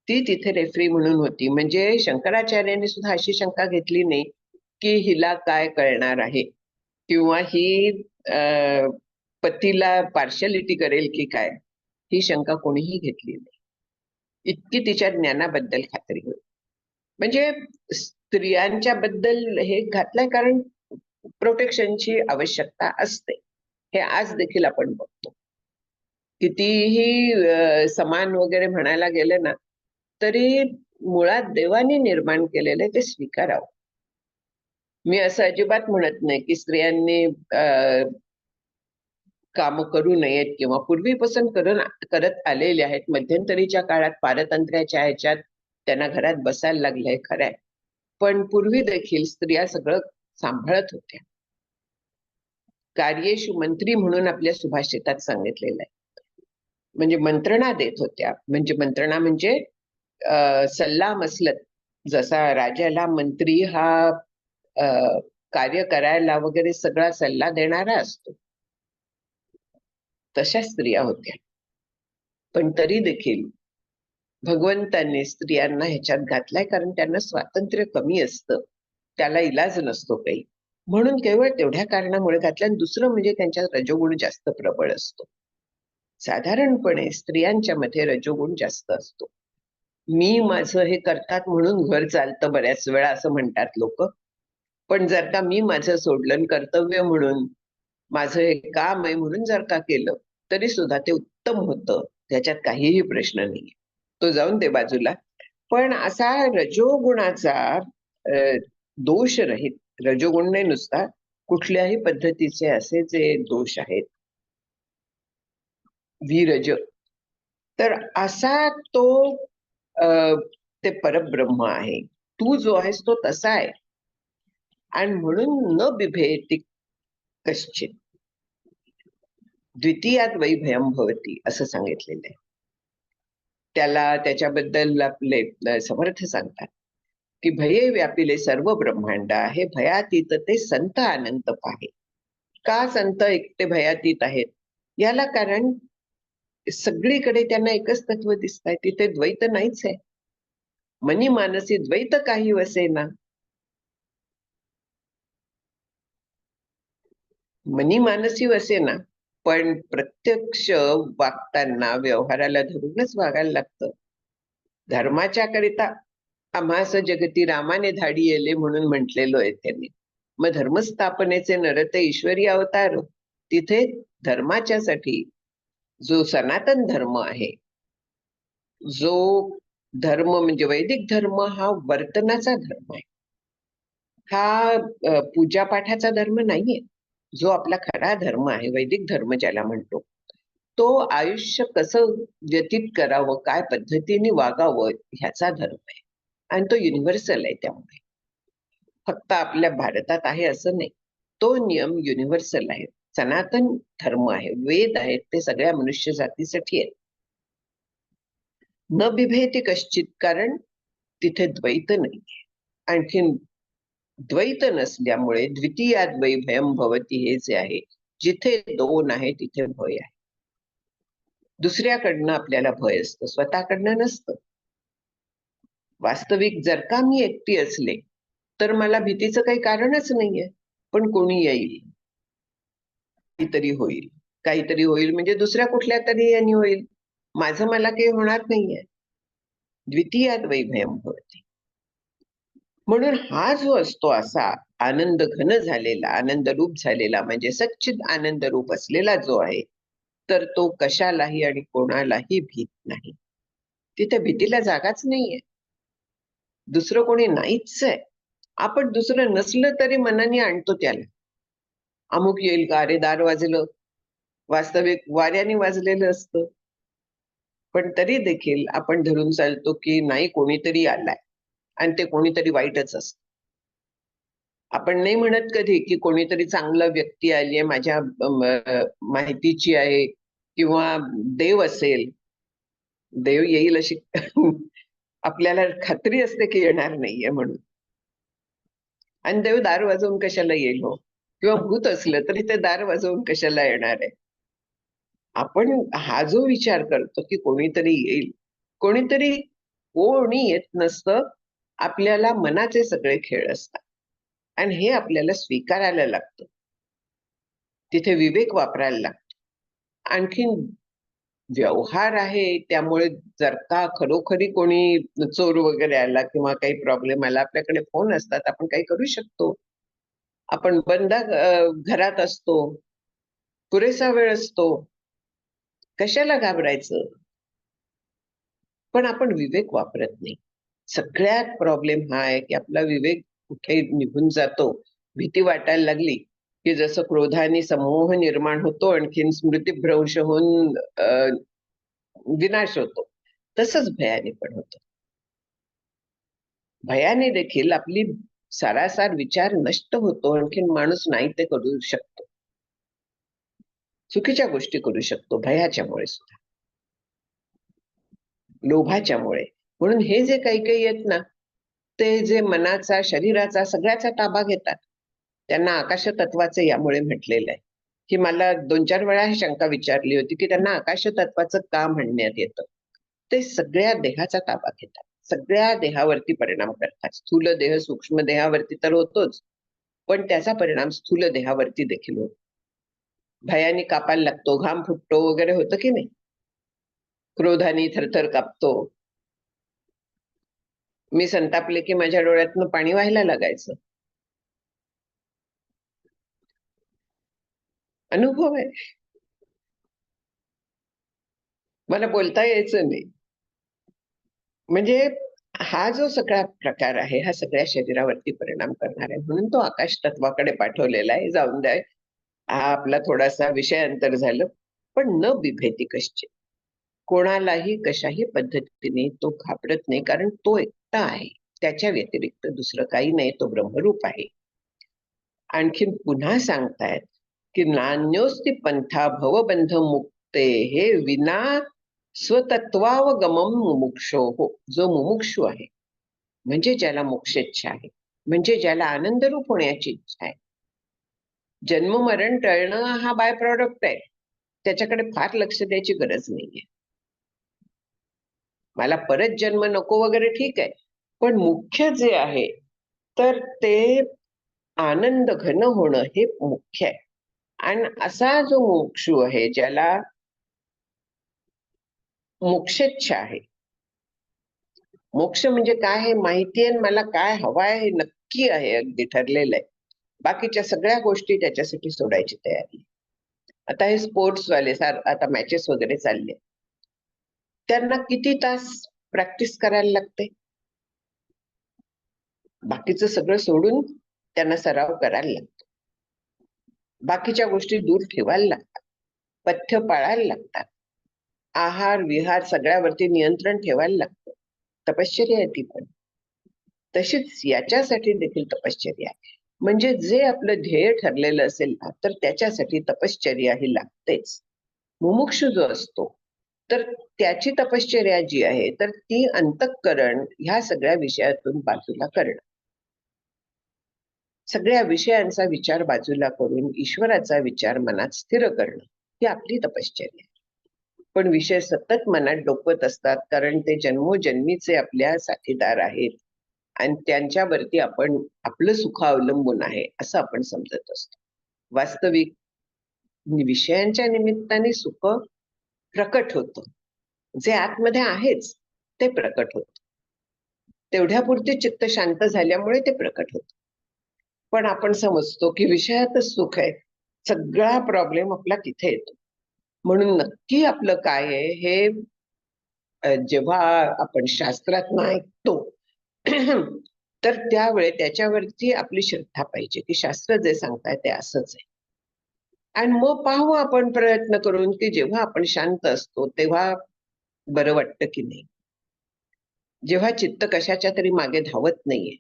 ती तिथे रेफरी म्हणून होती. म्हणजे शंकराचार्यांनी सुद्धा अशी शंका घेतली नाही की हिला काय कळणार आहे, किंवा ही पतीला पार्शलिटी करेल की काय, ही शंका कोणीही घेतली नाही. इतकी तिच्या ज्ञानाबद्दल खात्री होती. म्हणजे स्त्रियांच्या बद्दल हे घातलंय कारण प्रोटेक्शनची आवश्यकता असते. हे आज देखील आपण बघतो. कितीही समान वगैरे म्हणायला गेले ना, तरी मुळात देवाने निर्माण केलेले ते स्वीकारावं. मी असं अजिबात म्हणत नाही की स्त्रियांनी काम करू नयेत किंवा पूर्वीपासून करत आलेले आहेत. मध्यंतरीच्या काळात पारतंत्र्याच्या ह्याच्यात त्यांना घरात बसायला लागलंय, खरंय. पण पूर्वी देखील स्त्रिया सगळं सांभाळत होत्या. कार्येषु मंत्री म्हणून आपल्या सुभाषितात सांगितलेलं आहे. म्हणजे मंत्रणा देत होत्या. म्हणजे मंत्रणा म्हणजे सल्ला मसलत. जसा राजाला मंत्री हा कार्य करायला वगैरे सगळा सल्ला देणारा असतो. तशा स्त्रिया होत्या. पण तरी देखील भगवंतांनी स्त्रियांना ह्याच्यात घातलाय, कारण त्यांना स्वातंत्र्य कमी असतं, त्याला इलाज नसतो काही, म्हणून केवळ तेवढ्या कारणामुळे घातलं. आणि दुसरं म्हणजे त्यांच्या रजोगुण जास्त प्रबळ असतो. साधारणपणे स्त्रियांच्या मध्ये रजोगुण जास्त असतो. मी माझं हे करतात म्हणून घर चालतं बऱ्याच वेळा असं म्हणतात लोक. पण जर का मी माझं सोडलं, कर्तव्य म्हणून माझं हे काम आहे म्हणून जर का केलं, तरी सुद्धा ते उत्तम होतं, त्याच्यात काहीही प्रश्न नाही. तो जाऊन दे बाजूला. पण असा रजोगुणाचा दोष रहित, रजोगुण नाही नुसता, कुठल्याही पद्धतीचे असे जे दोष आहेत विरज, तर असा तो ते परब्रह्म आहे. तू जो आहेस तो तसा आहे. आणि म्हणून न बिभेति कश्चित द्वितीयात वै भयम भवती असं सांगितलेलं आहे. त्याला त्याच्याबद्दल आपले समर्थ सांगतात की भये व्यापिले सर्व ब्रह्मांड आहे, भयातीत ते संत अनंत पाहे. का संत एकटे भयातीत आहेत? याला कारण सगळीकडे त्यांना एकच तत्व दिसत आहे, तिथे द्वैत नाहीच आहे. मनी मानसी द्वैत काही वसेना. मनी मानसी वसेना, पण प्रत्यक्ष वागताना व्यवहाराला धरूनच वागायला लागतं. धर्माच्या करिता आम्हास जगती रामाने धाडी येले म्हणून म्हटलेलं आहे त्यांनी. मग धर्मस्थापनेचे नरते ईश्वरी अवतार, तिथे धर्माच्यासाठी जो सनातन धर्म आहे, जो धर्म म्हणजे वैदिक धर्म, हा वर्तनाचा धर्म आहे, हा पूजापाठाचा धर्म नाहीये. जो आपला खरा धर्म आहे, वैदिक धर्म ज्याला म्हणतो, तो आयुष्य कसं व्यतीत करावं, काय पद्धतीने वागावं, ह्याचा धर्म आहे. आणि तो युनिव्हर्सल आहे. त्यामुळे फक्त आपल्या भारतात आहे असं नाही, तो नियम युनिव्हर्सल आहे, सनातन धर्म आहे, वेद आहेत, ते सगळ्या मनुष्य जातीसाठी आहेत. न बिभेति कश्चित, कारण तिथे द्वैत नाही. आणखीन द्वैत नसल्यामुळे द्वितीयात वै भयम भवती हे जे आहे, जिथे दोन आहे तिथे भय आहे. दुसऱ्याकडनं आपल्याला भय असतं, स्वतःकडनं नसतं. वास्तविक जर का मी एकटी असले तर मला भीतीचं काही कारणच नाहीये. पण कोणी येईल, काहीतरी होईल, काहीतरी होईल म्हणजे दुसऱ्या कुठल्या तरी यांनी होईल, माझं मला काही होणार नाहीये. द्वितीयात वै भयम भवती. म्हणून हा जो असतो असा आनंद घन झालेला, आनंद रूप झालेला, म्हणजे सच्चिद आनंद रूप असलेला जो आहे, तर तो कशालाही आणि कोणालाही भीत नाही. तिथे भीतीला जागाच नाहीये. दुसरं कोणी नाहीच आहे. आपण दुसरं नसलं तरी मनाने आणतो त्याला. अमुक येईल का, अरे दार वाजलं, वास्तविक वाऱ्याने वाजलेलं असतं. पण तरी देखील आपण धरून चालतो की नाही, कोणीतरी आलाय, आणि ते कोणीतरी वाईटच असतं. आपण नाही म्हणत कधी की कोणीतरी चांगलं व्यक्ती आली आहे, माझ्या माहितीची आहे, किंवा देव असेल, देव येईल अशी आपल्याला खात्री असते की येणार नाहीये म्हणून. आणि देव दार वाजवून कशाला येईल हो? किंवा भूत असलं तरी ते दार वाजवून कशाला येणार आहे? आपण हा जो विचार करतो की कोणीतरी येईल, कोणीतरी कोणी येत नसतं. आपल्याला मनाचे सगळे खेळ असतात, आणि हे आपल्याला स्वीकारायला लागतं. तिथे विवेक वापरायला लागतो. आणखीन व्यवहार आहे, त्यामुळे जर का खरोखरी कोणी चोर वगैरे आला किंवा काही प्रॉब्लेम आला, आपल्याकडे फोन असतात, आपण काही करू शकतो. आपण बंद घरात असतो, पुरेसा वेळ असतो, कशाला घाबरायचं? पण आपण विवेक वापरत नाही. सगळ्यात प्रॉब्लेम हा आहे की आपला विवेक कुठे निघून जातो. भीती वाटायला लागली की जसं क्रोधाने समूह निर्माण होतो, आणखीन स्मृतिभ्रंश होऊन विनाश होतो, तसंच भयाने पण होतं. भयाने देखील आपली सारासार विचार नष्ट होतो, आणखीन माणूस नाही ते करू शकतो, चुकीच्या गोष्टी करू शकतो भयाच्यामुळे सुद्धा, लोभाच्यामुळे. म्हणून हे जे काही काही आहेत ना, ते जे मनाचा, शरीराचा, सगळ्याचा ताबा घेतात. त्यांना आकाश तत्वाचे यामुळे म्हटलेलं आहे, की मला 2-4 वेळा ही शंका विचारली होती, की त्यांना आकाश तत्वाचं का म्हणण्यात येतं? ते सगळ्या देहाचा ताबा घेतात. सगळ्या देहावरती परिणाम करतात. स्थूल देह, सूक्ष्म देहावरती तर होतोच, पण त्याचा परिणाम स्थूल देहावरती देखील होतो. भयाने कापायला लागतो, घाम फुटतो वगैरे होतं की नाही? क्रोधाने थरथर कापतो. मी संतापले की माझ्या डोळ्यातनं पाणी व्हायला लागायचं. अनुभव आहे. मला बोलता यायचं नाही. म्हणजे हा जो सगळा प्रकार आहे, हा सगळ्या शरीरावरती परिणाम करणार आहे. म्हणून तो आकाश तत्वाकडे पाठवलेला आहे. जाऊन द्या. हा आपला थोडासा विषयांतर झालं. पण न बिभेती कश्चित्. कोणालाही कशाही पद्धतीने तो घाबरत नाही, कारण तो एकटा आहे. त्याच्या व्यतिरिक्त दुसरं काही नाही, तो ब्रह्मरूप आहे. आणखीन पुन्हा सांगतायत, की नान्योस्ति पंथा भवबंध मुक्ते हे विना स्वतत्वावगमम मुमुक्षोः. जो मुमुक्षू आहे, म्हणजे ज्याला मोक्षेच्छा आहे, म्हणजे ज्याला आनंदरूप होण्याची इच्छा आहे. जन्म मरण टळणं हा बाय प्रॉडक्ट आहे. त्याच्याकडे फार लक्ष द्यायची गरज नाहीये. मला परत जन्म नको वगैरे ठीक आहे. पण मुख्य जे आहे, तर ते आनंद घन होणं हे मुख्य आहे. आणि असा जो मुमुक्षू आहे, ज्याला मोक्षेच्छा आहे. मोक्ष म्हणजे काय हे माहिती आहे, मला काय हवं आहे हे नक्की आहे, अगदी ठरलेलं आहे. बाकीच्या सगळ्या गोष्टी त्याच्यासाठी सोडायची तयारी. आता हे स्पोर्ट्सवाले आता मॅचेस वगैरे चालले, त्यांना किती तास प्रॅक्टिस करायला लागते? बाकीचं सगळं सोडून त्यांना सराव करायला लागतो. बाकीच्या गोष्टी दूर ठेवायला लागतात. पथ्य पाळायला लागतात. आहार विहार सगळ्यावरती नियंत्रण ठेवायला लागतं. तपश्चर्या आहे ती पण. तशीच याच्यासाठी देखील तपश्चर्या आहे. म्हणजे जे आपलं ध्येय ठरलेलं असेल ना, तर त्याच्यासाठी तपश्चर्या ही लागतेच. मुमुक्षू जो असतो, तर त्याची तपश्चर्या जी आहे, तर ती अंतःकरण ह्या सगळ्या विषयातून बाजूला करणं. सगळ्या विषयांचा विचार बाजूला करून ईश्वराचा विचार मनात स्थिर करणं, ही आपली तपश्चर्या आहे. पण विषय सतत मनात डोकवत असतात, कारण ते जन्मोजन्मीचे आपल्या साथीदार आहेत आणि त्यांच्यावरती आपण आपलं सुख अवलंबून आहे, असं आपण समजत असतो. वास्तविक विषयांच्या निमित्ताने सुख प्रकट होतं. जे आतमध्ये आहेच, ते प्रकट होतं. तेवढ्यापुरते चित्त शांत झाल्यामुळे ते प्रकट होतं. पण आपण समजतो, की विषयातच सुख आहे. सगळा प्रॉब्लेम आपला तिथे येतो. म्हणून नक्की आपलं काय आहे हे जेव्हा आपण शास्त्रातनं ऐकतो, तर त्यावेळी त्याच्यावरती आपली श्रद्धा पाहिजे, की शास्त्र जे सांगताय ते असंच आहे. आणि मग पाहू आपण प्रयत्न करून, की जेव्हा आपण शांत असतो, तेव्हा बरं वाटतं की नाही. जेव्हा चित्त कशाच्या तरी मागे धावत नाहीये,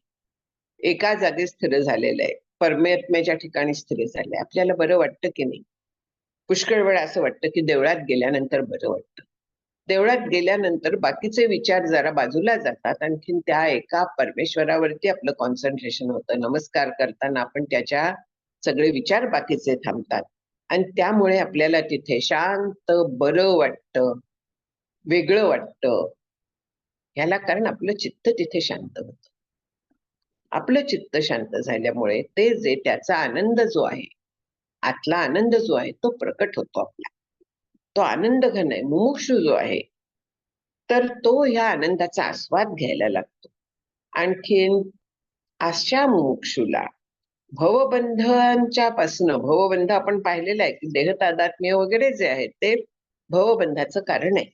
एका जागी स्थिर झालेलं आहे, परमात्म्याच्या ठिकाणी स्थिर झालंय, आपल्याला बरं वाटतं की नाही. पुष्कळ वेळा असं वाटतं, की देवळात गेल्यानंतर बरं वाटतं. देवळात गेल्यानंतर बाकीचे विचार जरा बाजूला जातात. आणखीन त्या एका परमेश्वरावरती आपलं कॉन्सन्ट्रेशन होतं. नमस्कार करताना आपण त्याच्या सगळे विचार बाकीचे थांबतात. आणि त्यामुळे आपल्याला तिथे शांत बरं वाटतं, वेगळं वाटतं. ह्याला कारण आपलं चित्त तिथे शांत होतं. आपलं चित्त शांत झाल्यामुळे ते जे त्याचा आनंद जो आहे, आतला आनंद जो आहे तो प्रकट होतो आपला. तो आनंद घन आहे, मुमुक्षू जो आहे, तर तो ह्या आनंदाचा आस्वाद घ्यायला लागतो. आणखीन अशा मुमुक्षूला भवबंधांच्या पासून, भवबंध आपण पाहिलेलं आहे, की देहतादात्म्य वगैरे जे आहे ते भवबंधाचं कारण आहे.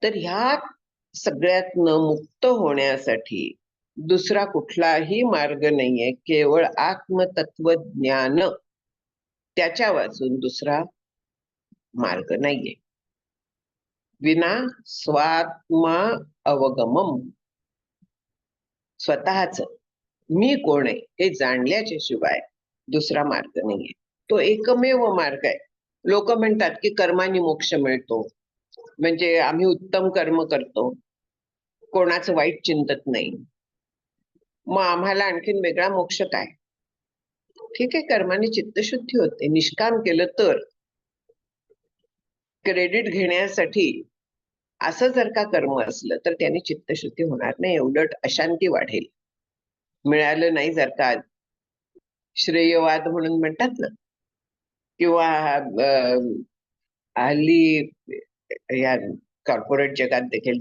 तर ह्या सगळ्यातनं मुक्त होण्यासाठी दुसरा कुठलाही मार्ग नाहीये, केवळ आत्मतत्वज्ञान, त्याच्या वाचून दुसरा मार्ग नाहीये. विना स्वात्मा अवगमम, स्वतःच मी कोण आहे हे जाणल्याच्या शिवाय दुसरा मार्ग नाहीये. तो एकमेव मार्ग आहे. लोक म्हणतात की कर्माने मोक्ष मिळतो, म्हणजे आम्ही उत्तम कर्म करतो, कोणाचं वाईट चिंतत नाही, मग आम्हाला आणखीन वेगळा मोक्ष काय? ठीक आहे, कर्माने चित्तशुद्धी होते. निष्काम केलं तर क्रेडिट घेण्यासाठी असं जर का कर्म असलं तर त्याने चित्तशुद्धी होणार नाही, उलट अशांती वाढेल. मिळालं नाही जर का श्रेयवाद म्हणून म्हणतात ना, किंवा हल्ली या कॉर्पोरेट जगात देखील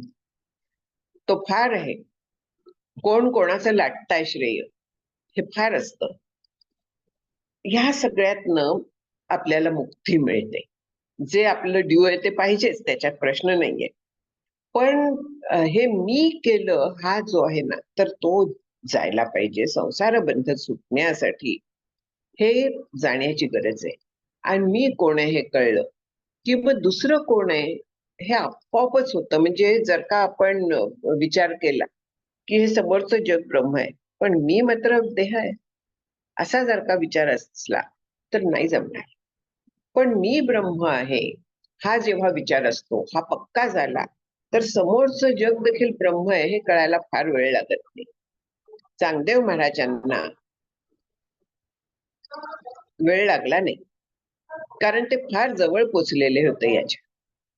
तो फार आहे. कोण कोणाचं लाटताय श्रेय हे फार असतं. ह्या सगळ्यातनं आपल्याला मुक्ती मिळते. जे आपलं ड्यू आहे ते पाहिजेच, त्याच्यात प्रश्न नाहीये. पण हे मी केलं हा जो आहे ना, तर तो जायला पाहिजे. संसारबंध सुटण्यासाठी हे जाण्याची गरज आहे. आणि मी कोण आहे हे कळलं, की मग दुसरं कोण आहे हे आपोआपच होतं. म्हणजे जर का आपण विचार केला, की हे समोरचं जग ब्रह्म आहे, पण मी मात्र देह आहे. असा जर का विचार असला तर नाही जमणार. पण मी ब्रह्म आहे हा जेव्हा विचार असतो, हा पक्का झाला, तर समोरचं जग देखील ब्रह्म आहे हे कळायला फार वेळ लागत नाही. चांगदेव महाराजांना वेळ लागला नाही, कारण ते फार जवळ पोचलेले होते याच्या.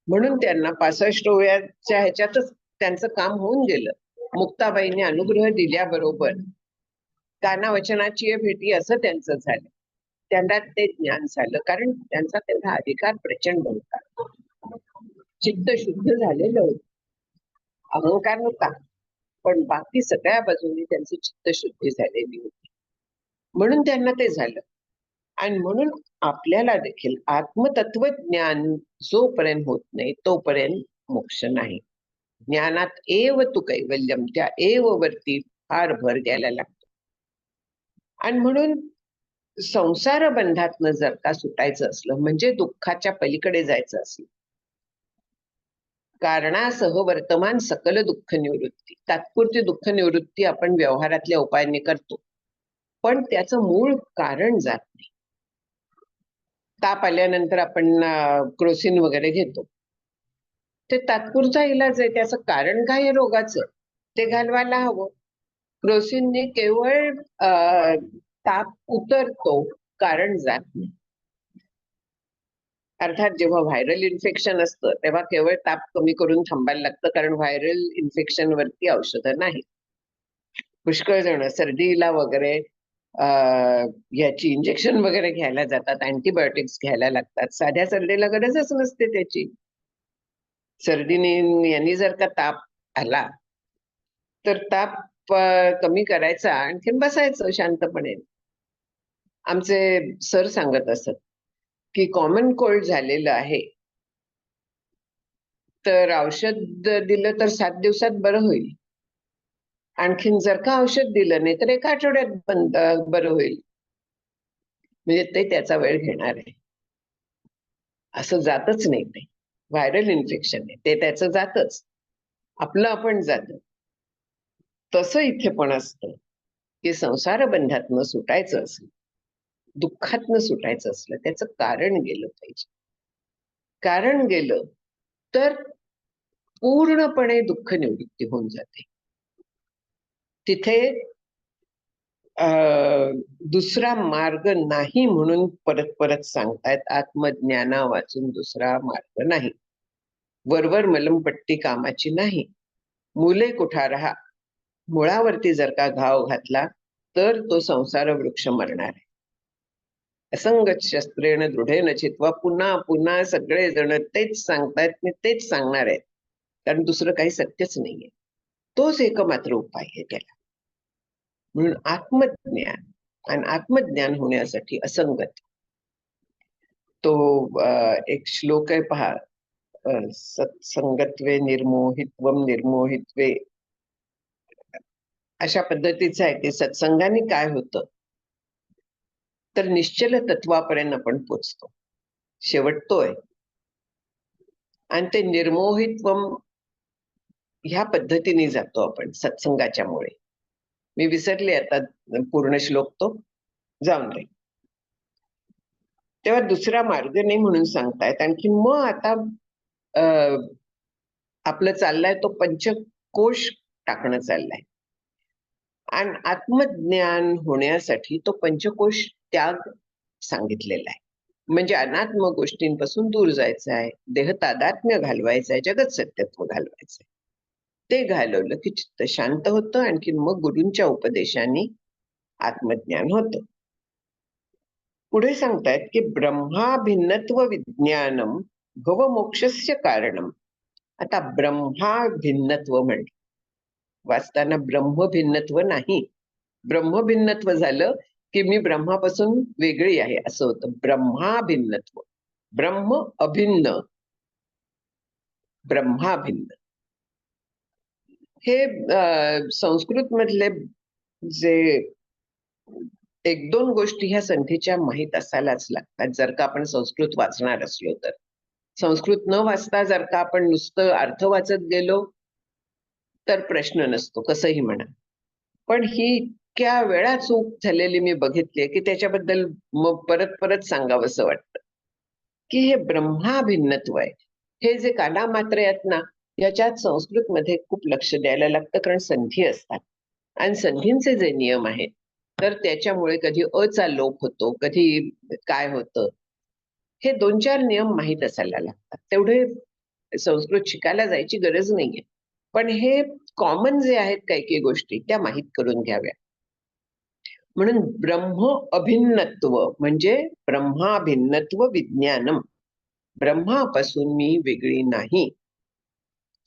म्हणून त्यांना 65 वयाच्या ह्याच्यातच त्यांचं काम होऊन गेलं. मुक्ताबाईंनी अनुग्रह दिल्याबरोबर कानावचनाची भेटी असं त्यांचं झालं. त्यांना ते ज्ञान झालं, कारण त्यांचा तेवढा अधिकार प्रचंड होता. चित्त शुद्ध झालेलं होतं. अहंकार होता, पण बाकी सगळ्या बाजूंनी त्यांची चित्तशुद्धी झालेली होती. म्हणून त्यांना ते झालं. आणि म्हणून आपल्याला देखील आत्मतत्वज्ञान जोपर्यंत होत नाही तोपर्यंत मोक्ष नाही. ज्ञानात एव तू कैवल्यम, त्या एव वरती फार भर द्यायला लागतो. आणि म्हणून संसार बंधातनं जर का सुटायचं असलं, म्हणजे दुःखाच्या पलीकडे जायचं असलं, कारणासह वर्तमान सकल दुःख निवृत्ती, तात्पुरती दुःख निवृत्ती आपण व्यवहारातल्या उपायांनी करतो, पण त्याचं मूळ कारण जात नाही. ताप आल्यानंतर आपण क्रोसिन वगैरे घेतो, ते तात्पुरता इलाज आहे. त्याचं कारण काय आहे रोगाचं ते घालवायला हवं. क्रोसिनने केवळ ताप उतरतो, कारण जात नाही. अर्थात जेव्हा व्हायरल इन्फेक्शन असतं तेव्हा केवळ ताप कमी करून थांबायला लागतं, कारण व्हायरल इन्फेक्शन वरती औषधं नाहीत. पुष्कळ जण सर्दीला वगैरे याची इंजेक्शन वगैरे घ्यायला जातात, अँटीबायोटिक्स घ्यायला लागतात. साध्या सर्दीला गरजच नसते त्याची. सर्दीने यांनी जर का ताप आला तर ताप कमी करायचा, आणखीन बसायचं शांतपणे. आमचे सर सांगत असत की कॉमन कोल्ड झालेलं आहे, तर औषध दिलं तर 7 दिवसात बरं होईल. आणखीन जर का औषध दिलं नाही तर 1 आठवड्यात बरं होईल. म्हणजे ते त्याचा वेळ घेणार आहे. असं जातच नाही ते. व्हायरल इन्फेक्शन आहे ते त्याचं जातच. आपलं आपण जातं. तसं इथे पण असतं, की संसार बंधातनं सुटायचं असेल, दुःखातनं सुटायचं असलं, त्याचं कारण गेलं पाहिजे. कारण गेलं तर पूर्णपणे दुःख निवृत्ती होऊन जाते. तिथे अ, दुसरा मार्ग नाही म्हणून परत परत सांगतायत. आत्मज्ञाना वाचून दुसरा मार्ग नाही. वरवर मलमपट्टी कामाची नाही. मुले कुठारहा, मुळावरती जर का घाव घातला तर तो संसार वृक्ष मरणार आहे. असंगत शस्त्रेण दृढेन चित्वा, पुन्हा पुन्हा सगळे जण तेच सांगतायत, मी तेच सांगणार आहेत. कारण दुसरं काही सत्यच नाहीये. तोच एकमात्र उपाय आहे त्याला. म्हणून आत्मज्ञान, आणि आत्मज्ञान होण्यासाठी असंगत. तो एक श्लोक आहे पहा, सत्संगत्वे निर्मोहित्वम निर्मोहित्वे, अशा पद्धतीचं आहे. की सत्संगाने काय होतं, तर निश्चल तत्वापर्यंत आपण पोचतो. शेवट तो आहे. आणि ते निर्मोहित्वम ह्या पद्धतीने जातो आपण सत्संगाच्या मुळे. मी विसरले आता पूर्ण श्लोक, तो जाऊन दे. तेव्हा दुसरा मार्ग नाही म्हणून सांगतायत. आणखी मग आता अ, आपलं चाललंय तो पंचकोश टाकणं चाललंय. आणि आत्मज्ञान होण्यासाठी तो पंचकोश त्याग सांगितलेला आहे. म्हणजे अनात्म गोष्टींपासून दूर जायचं आहे, देह तादात्म्य घालवायचं आहे, जगत सत्यत्व घालवायचं आहे. ते घालवलं की चित्त शांत होतं, आणखी मग गुरूंच्या उपदेशाने आत्मज्ञान होतं. पुढे सांगतायत की ब्रह्मा भिन्नत्व विज्ञानम भवमोक्षस्य कारणम. आता ब्रह्मा भिन्नत्व म्हणलं, वाचताना ब्रह्म भिन्नत्व नाही. ब्रह्म भिन्नत्व झालं की मी ब्रह्मापासून वेगळी आहे असं होतं. ब्रह्मा भिन्नत्व, ब्रह्म अभिन्न, ब्रह्मा भिन्न. हे संस्कृत मधले जे एक दोन गोष्टी ह्या संधीच्या माहीत असायलाच लागतात, जर का आपण संस्कृत वाचणार असलो तर. संस्कृत न वाचता जर का आपण नुसतं अर्थ वाचत गेलो तर प्रश्न नसतो, कसंही म्हणा. पण ही इतक्या वेळा चूक झालेली मी बघितली की त्याच्याबद्दल मग परत परत सांगावंसं वाटतं की हे ब्रह्मा भिन्नत्व आहे. हे जे काना मात्र आहेत ना, याच्यात संस्कृतमध्ये खूप लक्ष द्यायला लागतं, कारण संधी असतात आणि संधींचे जे नियम आहेत तर त्याच्यामुळे कधी अचा लोप होतो, कधी काय होतं, हे 2-4 नियम माहीत असायला लागतात. तेवढे संस्कृत शिकायला जायची गरज नाहीये. पण हे कॉमन जे आहेत काही काही गोष्टी त्या माहीत करून घ्याव्या. म्हणून ब्रह्म अभिन्नत्व म्हणजे ब्रह्मा भिन्नत्व विज्ञानम. ब्रह्मापासून मी वेगळी नाही,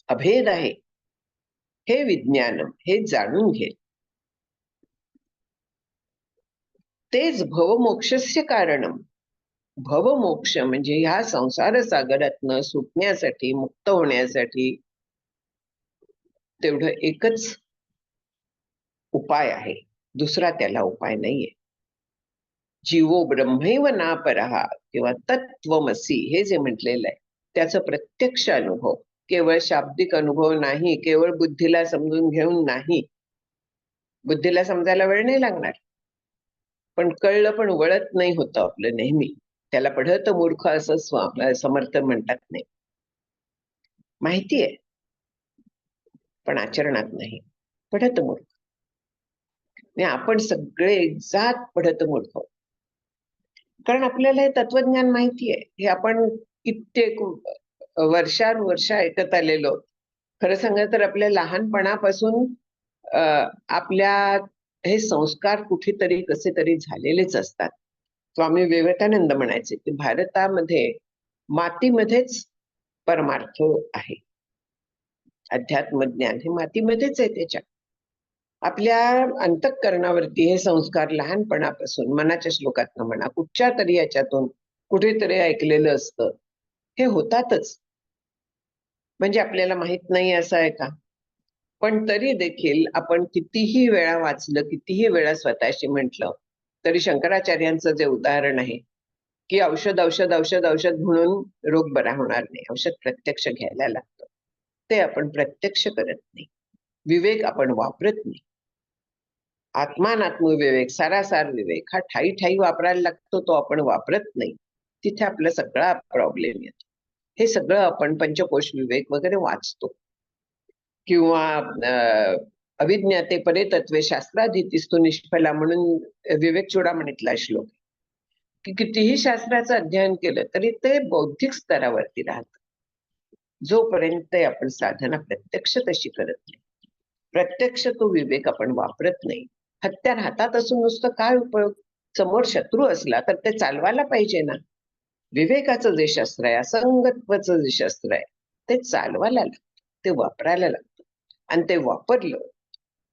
अभेद आहे, हे विज्ञानम, हे जाणून घे. तेच भवमोक्षस्य कारणम. भवमोक्ष म्हणजे ह्या संसार सागरातनं सुटण्यासाठी, मुक्त होण्यासाठी तेवढं एकच उपाय आहे, दुसरा त्याला उपाय नाहीये. जीवो ब्रह्मैव नापरहा किंवा तत्वमसी हे जे म्हटलेलं आहे त्याचा प्रत्यक्ष अनुभव, केवळ शाब्दिक अनुभव नाही, केवळ बुद्धीला समजून घेऊन नाही. बुद्धीला समजायला वेळ नाही लागणार, पण कळलं पण वळत नाही होतं आपलं नेहमी. त्याला पढत मूर्ख असं समर्थ म्हणतात नाही. माहिती आहे पण आचरणात नाही, पढत मूर्ख. आणि आपण सगळे जात पढत मूर्ख, कारण आपल्याला हे तत्वज्ञान माहिती आहे. हे आपण कित्येक वर्षानुवर्ष ऐकत आलेलो. खरं सांगायचं तर आपल्या लहानपणापासून अ, आपल्या हे संस्कार कुठेतरी कसे तरी झालेलेच असतात. स्वामी विवेकानंद म्हणायचे की भारतामध्ये मातीमध्येच परमार्थ आहे. अध्यात्म ज्ञान हे मातीमध्येच आहे त्याच्या. आपल्या अंतःकरणावरती हे संस्कार लहानपणापासून मनाच्या श्लोकातनं म्हणा, कुठच्या तरी याच्यातून कुठेतरी ऐकलेलं असतं. हे होतातच. म्हणजे आपल्याला माहित नाही असं आहे का? पण तरी देखील आपण कितीही वेळा वाचलं, कितीही वेळा स्वतःशी म्हटलं, तरी शंकराचार्यांचं जे उदाहरण आहे, की औषध, औषध, औषध, औषध म्हणून रोग बरा होणार नाही. औषध प्रत्यक्ष घ्यायला लागतं. ते आपण प्रत्यक्ष करत नाही. विवेक आपण वापरत नाही. आत्मानात्म विवेक, सारासार विवेक हा ठायी ठायी वापरायला लागतो, तो आपण वापरत नाही. तिथे आपला सगळा प्रॉब्लेम येतो. हे सगळं आपण पंचकोश विवेक वगैरे वाचतो किंवा अविज्ञाते परे तत्वे शास्त्राधीतिस्तु निष्फला म्हणून विवेक चूडामणीतला श्लोक, की कितीही शास्त्राचं अध्ययन केलं तरी ते बौद्धिक स्तरावरती राहतं. जोपर्यंत आपण साधना प्रत्यक्ष तशी करत नाही, प्रत्यक्ष तो विवेक आपण वापरत नाही. हत्यार हातात असून नुसतं काय उपयोग? समोर शत्रू असला तर ते चालवायला पाहिजे ना. विवेकाचं जे शस्त्र आहे, असंगत्वाचं जे शस्त्र आहे, ते चालवायला लागतं, ते वापरायला लागतं. आणि ते वापरलं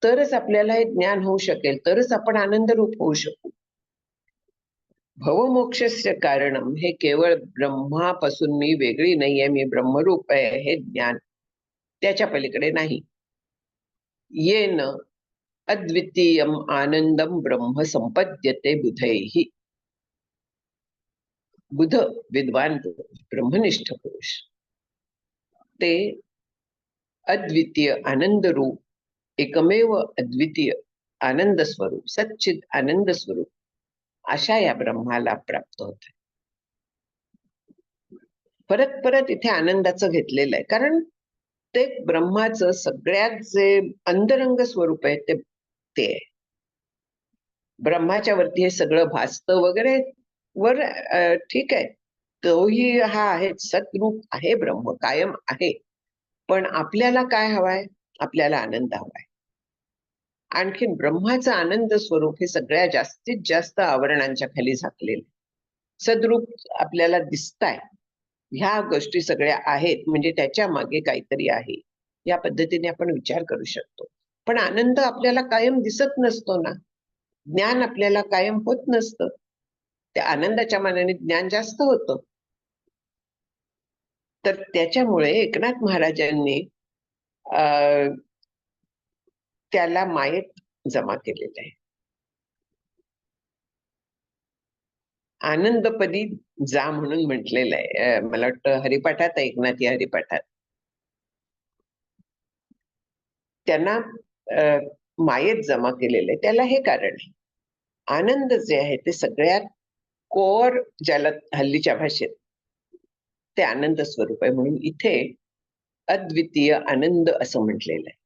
तरच आपल्याला हे ज्ञान होऊ शकेल, तरच आपण आनंदरूप होऊ शकू. भवमोक्षस्य कारणम हे केवळ ब्रह्मापासून मी वेगळी नाहीये, मी ब्रह्मरूप आहे हे ज्ञान, त्याच्या पलीकडे नाही. येन अद्वितीयम आनंदम ब्रह्म संपद्यते बुधैहि. बुध विद्वान ब्रह्मनिष्ठ पुरुष ते अद्वितीय आनंद रूप, एकमेव अद्वितीय आनंद स्वरूप, सच्चिद आनंद स्वरूप अशा या ब्रह्माला प्राप्त होत. परत परत इथे आनंदाचं घेतलेलं आहे, कारण ते ब्रह्माचं सगळ्यात जे अंतरंग स्वरूप आहे ते ते आहे. ब्रह्माच्या वरती हे सगळं भासतं वगैरे वर ठीक आहे, तोही हा आहे, सद्रूप आहे, ब्रह्म कायम आहे. पण आपल्याला काय हवाय? आपल्याला आनंद हवाय. आणखीन ब्रह्माचं आनंद स्वरूप हे सगळ्या जास्तीत जास्त आवरणांच्या खाली झाकलेलं. सद्रूप आपल्याला दिसताय, ह्या गोष्टी सगळ्या आहेत, म्हणजे त्याच्या मागे काहीतरी आहे, या पद्धतीने आपण विचार करू शकतो. पण आनंद आपल्याला कायम दिसत नसतो ना, ज्ञान आपल्याला कायम होत नसतं. त्या आनंदाच्या मानाने ज्ञान जास्त होतं. तर त्याच्यामुळे एकनाथ महाराजांनी त्याला मायेत जमा केलेलं आहे. आनंदपदी जा म्हणून म्हटलेलं आहे. मला वाटतं हरिपाठात ऐकण्यात, या हरिपाठात त्यांना मायेत जमा केलेलं आहे. त्याला हे कारण आहे, आनंद जे आहे ते सगळ्यात कोर, ज्याला हल्लीच्या भाषेत ते आनंद स्वरूप आहे. म्हणून इथे अद्वितीय आनंद असं म्हटलेलं आहे.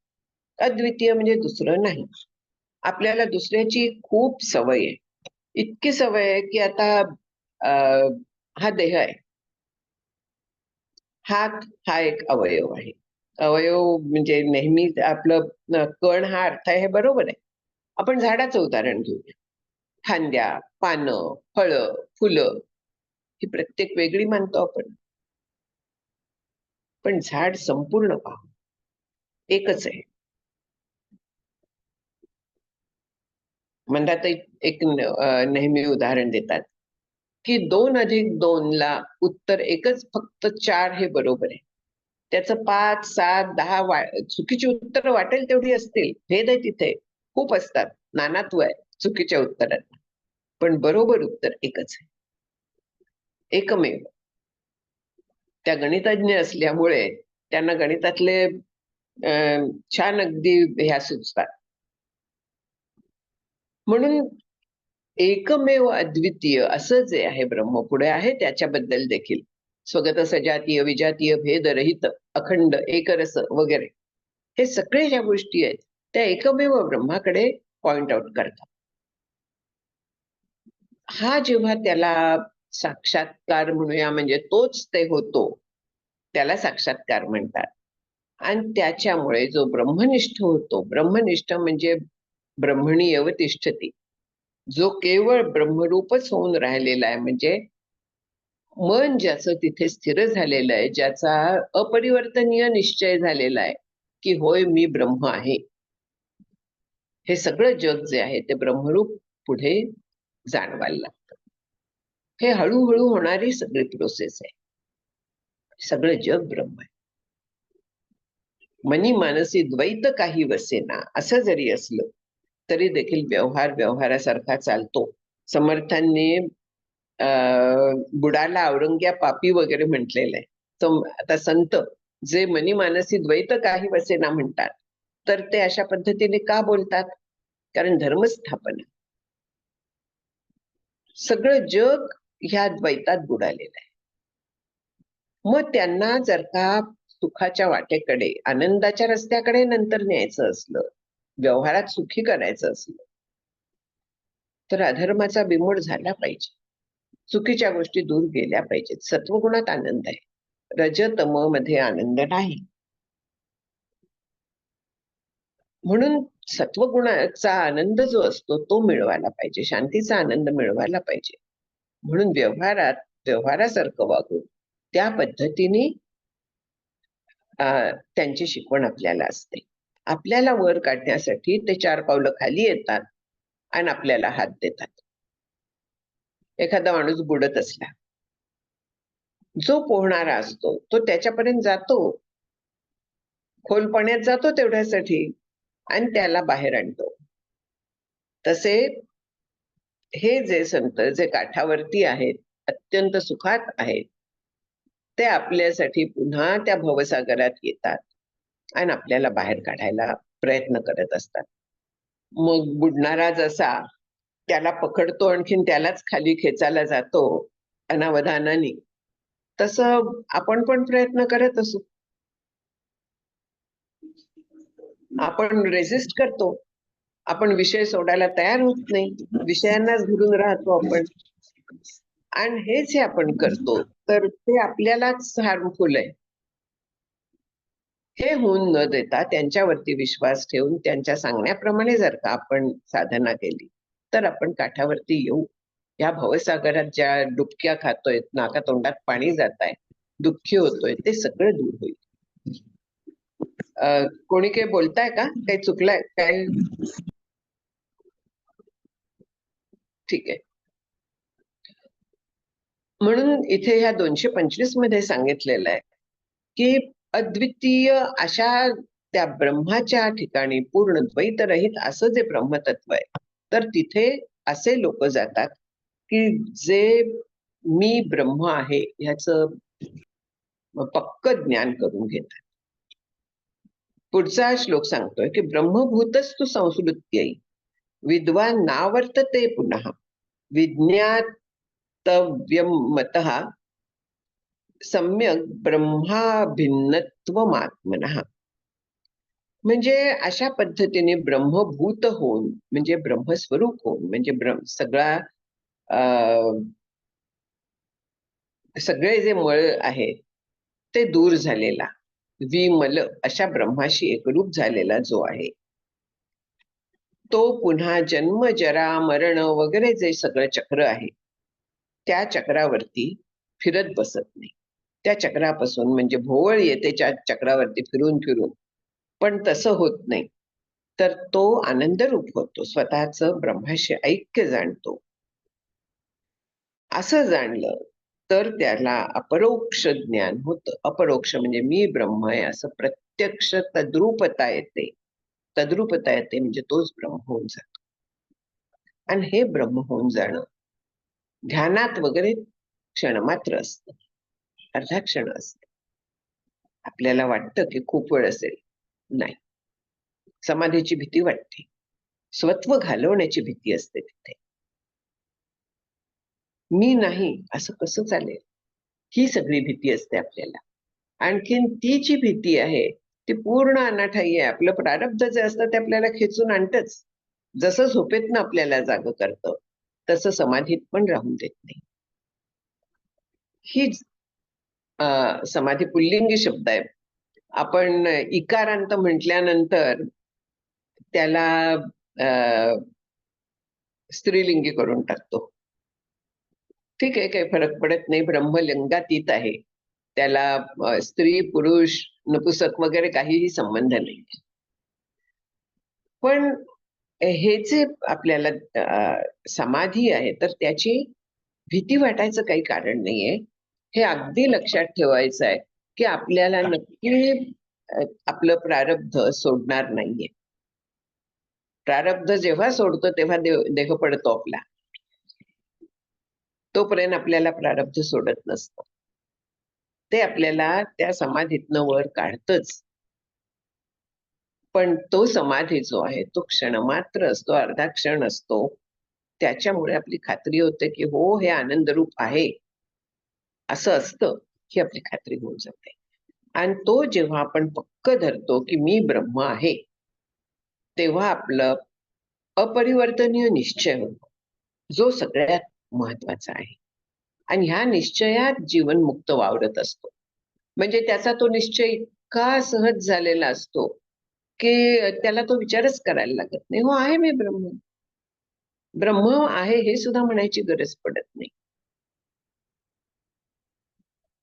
अद्वितीय म्हणजे दुसरं नाही. आपल्याला दुसऱ्याची खूप सवय आहे. इतकी सवय आहे की आता हा देह आहे, हात हा एक अवयव आहे. अवयव म्हणजे नेहमी आपलं कण हा अर्थ आहे, हे बरोबर आहे. आपण झाडाचं उदाहरण घेऊया. फांद्या, पानं, फळं, फुलं ही प्रत्येक वेगळी मानतो आपण. पण झाड संपूर्ण पहा, एकच आहे. म्हणतात एक नेहमी उदाहरण देतात की 2+2 ला उत्तर एकच, फक्त 4 हे बरोबर आहे. त्याचं 5, 7, 10 चुकीची उत्तर वाटेल तेवढी असतील. भेद आहे तिथे, खूप असतात. नानात्व आहे चुकीच्या उत्तरात. पण बरोबर उत्तर एकच आहे, एकमेव. त्या गणितज्ञ असल्यामुळे त्यांना गणितातले छान अगदी ह्या सुचतात. म्हणून एकमेव अद्वितीय असं जे आहे ब्रह्म, पुढे आहे त्याच्याबद्दल देखील स्वगत सजातीय विजातीय भेदरहित अखंड एकरस वगैरे हे सगळे ज्या गोष्टी आहेत त्या एकमेव ब्रह्माकडे पॉइंट आउट करतात. हा जेव्हा त्याला साक्षात्कार म्हणूया, म्हणजे तोच ते होतो, त्याला साक्षात्कार म्हणतात. आणि त्याच्यामुळे जो ब्रह्मनिष्ठ होतो, ब्रह्मनिष्ठ म्हणजे ब्रह्मणी एव तिष्ठती, जो केवळ ब्रह्मरूपच होऊन राहिलेला आहे, म्हणजे मन ज्याचं तिथे स्थिर झालेलं आहे, ज्याचा अपरिवर्तनीय निश्चय झालेला आहे की होय मी ब्रह्म आहे. हे सगळं जग जे आहे ते ब्रह्मरूप पुढे जाणवायला लागतं. हे हळूहळू होणारी सगळी प्रोसेस आहे. सगळं जग ब्रह्म आहे. मनी मानसी द्वैत काही वसेना असं जरी असलं तरी देखील व्यवहार व्यवहारासारखा चालतो. समर्थांनी बुडाला औरंग्या पापी वगैरे म्हटलेलं आहे. आता संत जे मनी मानसी द्वैत काही वसेना म्हणतात, तर ते अशा पद्धतीने का बोलतात? कारण धर्मस्थापना, सगळं जग ह्या द्वैतात बुडालेलं आहे. मग त्यांना जर का सुखाच्या वाटेकडे, आनंदाच्या रस्त्याकडे नंतर न्यायचं असलं, व्यवहारात सुखी करायचं असलं, तर अधर्माचा बिमोड झाला पाहिजे. चुकीच्या गोष्टी दूर गेल्या पाहिजेत. सत्वगुणात आनंद आहे, रज तम मध्ये आनंद नाही. म्हणून सत्वगुणाचा आनंद जो असतो तो मिळवायला पाहिजे, शांतीचा आनंद मिळवायला पाहिजे. म्हणून व्यवहारात व्यवहारासारखं वागून त्या पद्धतीने त्यांची शिकवण आपल्याला असते. आपल्याला वर काढण्यासाठी ते 4 पावलं खाली येतात आणि आपल्याला हात देतात. एखादा माणूस बुडत असला, जो पोहणारा असतो तो त्याच्यापर्यंत जातो, खोल पाण्यात जातो तेवढ्यासाठी आणि त्याला बाहेर आणतो. तसे हे जे संत जे काठावरती आहेत, अत्यंत सुखात आहेत, ते आपल्यासाठी पुन्हा त्या भवसागरात येतात आणि आपल्याला बाहेर काढायला प्रयत्न करत असतात. मग बुडणारा जसा त्याला पकडतो, आणखीन त्यालाच खाली खेचायला जातो अनावधानाने, तसं आपण पण प्रयत्न करत असू. आपण रेजिस्ट करतो, आपण विषय सोडायला तयार होत नाही, विषयांनाच धरून राहतो आपण, आणि हेच हे आपण करतो, तर ते आपल्यालाच हार्मफुल आहे. हे होऊन न देता त्यांच्यावरती विश्वास ठेवून त्यांच्या सांगण्याप्रमाणे जर का आपण साधना केली तर आपण काठावरती येऊ. या भवसागरात ज्या डुबक्या खातोय, नाकातोंडात पाणी जात आहे, दुःखी होतोय, ते सगळं दूर होईल. कोणी काही बोलताय का? काही चुकलंय काय? ठीक आहे. म्हणून इथे ह्या 225 मध्ये सांगितलेलं आहे की अद्वितीय अशा त्या ब्रह्माच्या ठिकाणी पूर्ण द्वैतरहित असं जे ब्रह्मतत्व आहे, तर तिथे असे लोक जातात की जे मी ब्रह्म आहे ह्याचं पक्क ज्ञान करून घेतात. पुढचा श्लोक सांगतोय की ब्रह्मभूतस्तु संस्कृत्यै विद्वान नावर्तते पुनः विज्ञातव्यम मतः सम्यक ब्रह्माभिन्नत्वमात्मनः. म्हणजे अशा पद्धतीने ब्रह्मभूत होऊन म्हणजे ब्रह्मस्वरूप होऊन म्हणजे सगळा सगळे जे मळ आहे ते दूर झालेला विमल अशा ब्रह्माशी एकरूप झालेला जो आहे, तो पुन्हा जन्म जरा मरण वगैरे जे सगळं चक्र आहे त्या चक्रावरती फिरत बसत नाही. त्या चक्रापासून म्हणजे भोवळ येते त्या चक्रावरती फिरून फिरून, पण तसं होत नाही. तर तो आनंद रूप होतो, स्वतःच ब्रह्माशी ऐक्य जाणतो. असं जाणलं तर त्याला अपरोक्ष ज्ञान होतं. अपरोक्ष म्हणजे मी ब्रह्म आहे असं प्रत्यक्ष तद्रूपता येते. तद्रूपता येते म्हणजे तोच ब्रह्म होऊन जातो. आणि हे ब्रह्म होऊन जाणं ध्यानात वगैरे क्षणमात्र असतं, अर्धा क्षण असतं. आपल्याला वाटतं की खूप वेळ असेल, नाही. समाधीची भीती वाटते, स्वत्व घालवण्याची भीती असते तिथे. मी नाही असं कसं चालेल, ही सगळी भीती असते आपल्याला. आणखीन ती जी भीती आहे ती पूर्ण अनाठायी आहे. आपलं प्रारब्ध जे असतं ते आपल्याला खेचून आणतच. जसं झोपेतनं आपल्याला जाग करतं तसं समाधीत पण राहून देत नाही. ही समाधी पुल्लिंगी शब्द आहे. आपण इकारांत म्हटल्यानंतर त्याला स्त्रीलिंगी करून टाकतो. ठीक आहे, काही फरक पडत नाही, ब्रह्मलिंगातीत आहे. त्याला स्त्री पुरुष नपुसक वगैरे काहीही संबंध नाही. पण हे जे आपल्याला समाधी आहे तर त्याची भीती वाटायचं काही कारण नाहीये. हे अगदी लक्षात ठेवायचं आहे की आपल्याला नक्की आपलं प्रारब्ध सोडणार नाहीये. प्रारब्ध जेव्हा सोडतो तेव्हा देह पडतो आपला. तोपर्यंत आपल्याला प्रारब्ध सोडत नसतं. ते आपल्याला त्या समाधीतनं वर काढतच. पण तो समाधी जो आहे तो क्षणमात्र असतो, अर्धा क्षण असतो. त्याच्यामुळे आपली खात्री होते की हो, हे आनंदरूप आहे असं असतं, ही आपली खात्री होऊन जाते. आणि तो जेव्हा आपण पक्क धरतो की मी ब्रह्म आहे, तेव्हा आपलं अपरिवर्तनीय निश्चय होतो, जो सगळ्यात महत्वाचा आहे. आणि ह्या निश्चयात जीवन मुक्त वावरत असतो. म्हणजे त्याचा तो निश्चय इतका सहज झालेला असतो की त्याला तो विचारच करायला लागत नाही. हो, आहे मी ब्रह्म. ब्रह्म आहे हे सुद्धा म्हणायची गरज पडत नाही.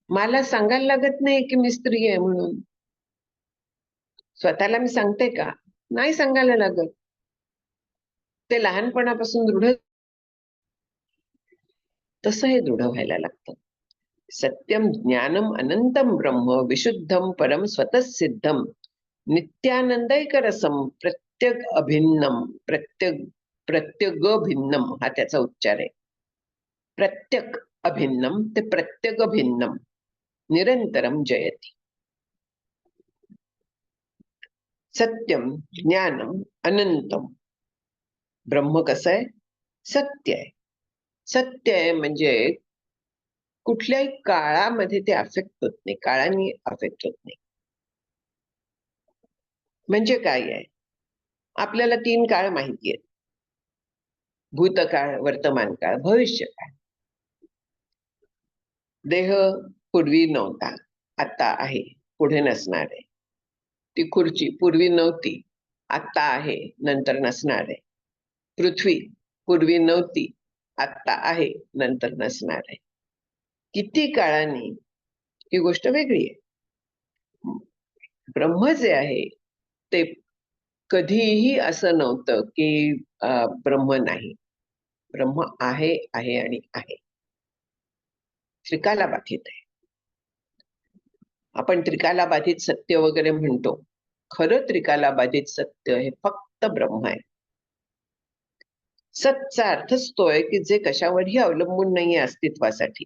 मला सांगायला लागत नाही की मी स्त्री आहे म्हणून. स्वतःला मी सांगते का? नाही सांगायला लागत. ते लहानपणापासून दृढ, तसं हे दृढ व्हायला लागतं. सत्यम ज्ञानम अनंतम ब्रह्म विशुद्धम परम स्वतः सिद्धम नित्यानंदैक रसम प्रत्यग अभिन्नम प्रत्यग भिन्नम हा त्याचा उच्चार आहे. प्रत्यक अभिन्नम ते प्रत्यग भिन्नम निरंतरम जयती. सत्यम ज्ञानम अनंतम. ब्रह्म कसं आहे? सत्य आहे. सत्य आहे म्हणजे कुठल्याही काळामध्ये ते अफेक्ट होत नाही, काळाने अफेक्ट होत नाही. म्हणजे काय आहे? आपल्याला 3 काळ माहिती आहेत: भूतकाळ, वर्तमान काळ, भविष्यकाळ. देह पूर्वी नव्हता, आता आहे, पुढे नसणार आहे. ती खुर्ची पूर्वी नव्हती, आत्ता आहे, नंतर नसणार आहे. पृथ्वी पूर्वी नव्हती, आत्ता आहे, नंतर नसणार आहे. किती काळाने ही गोष्ट वेगळी आहे. ब्रह्म जे आहे ते कधीही असं नव्हतं की ब्रह्म नाही. ब्रह्म आहे, आहे आणि आहे. त्रिकालाबाधित आहे. आपण त्रिकालाबाधित सत्य वगैरे म्हणतो. खरं त्रिकालाबाधित सत्य हे फक्त ब्रह्म आहे. सतचा अर्थच तो आहे की जे कशावरही अवलंबून नाहीये अस्तित्वासाठी.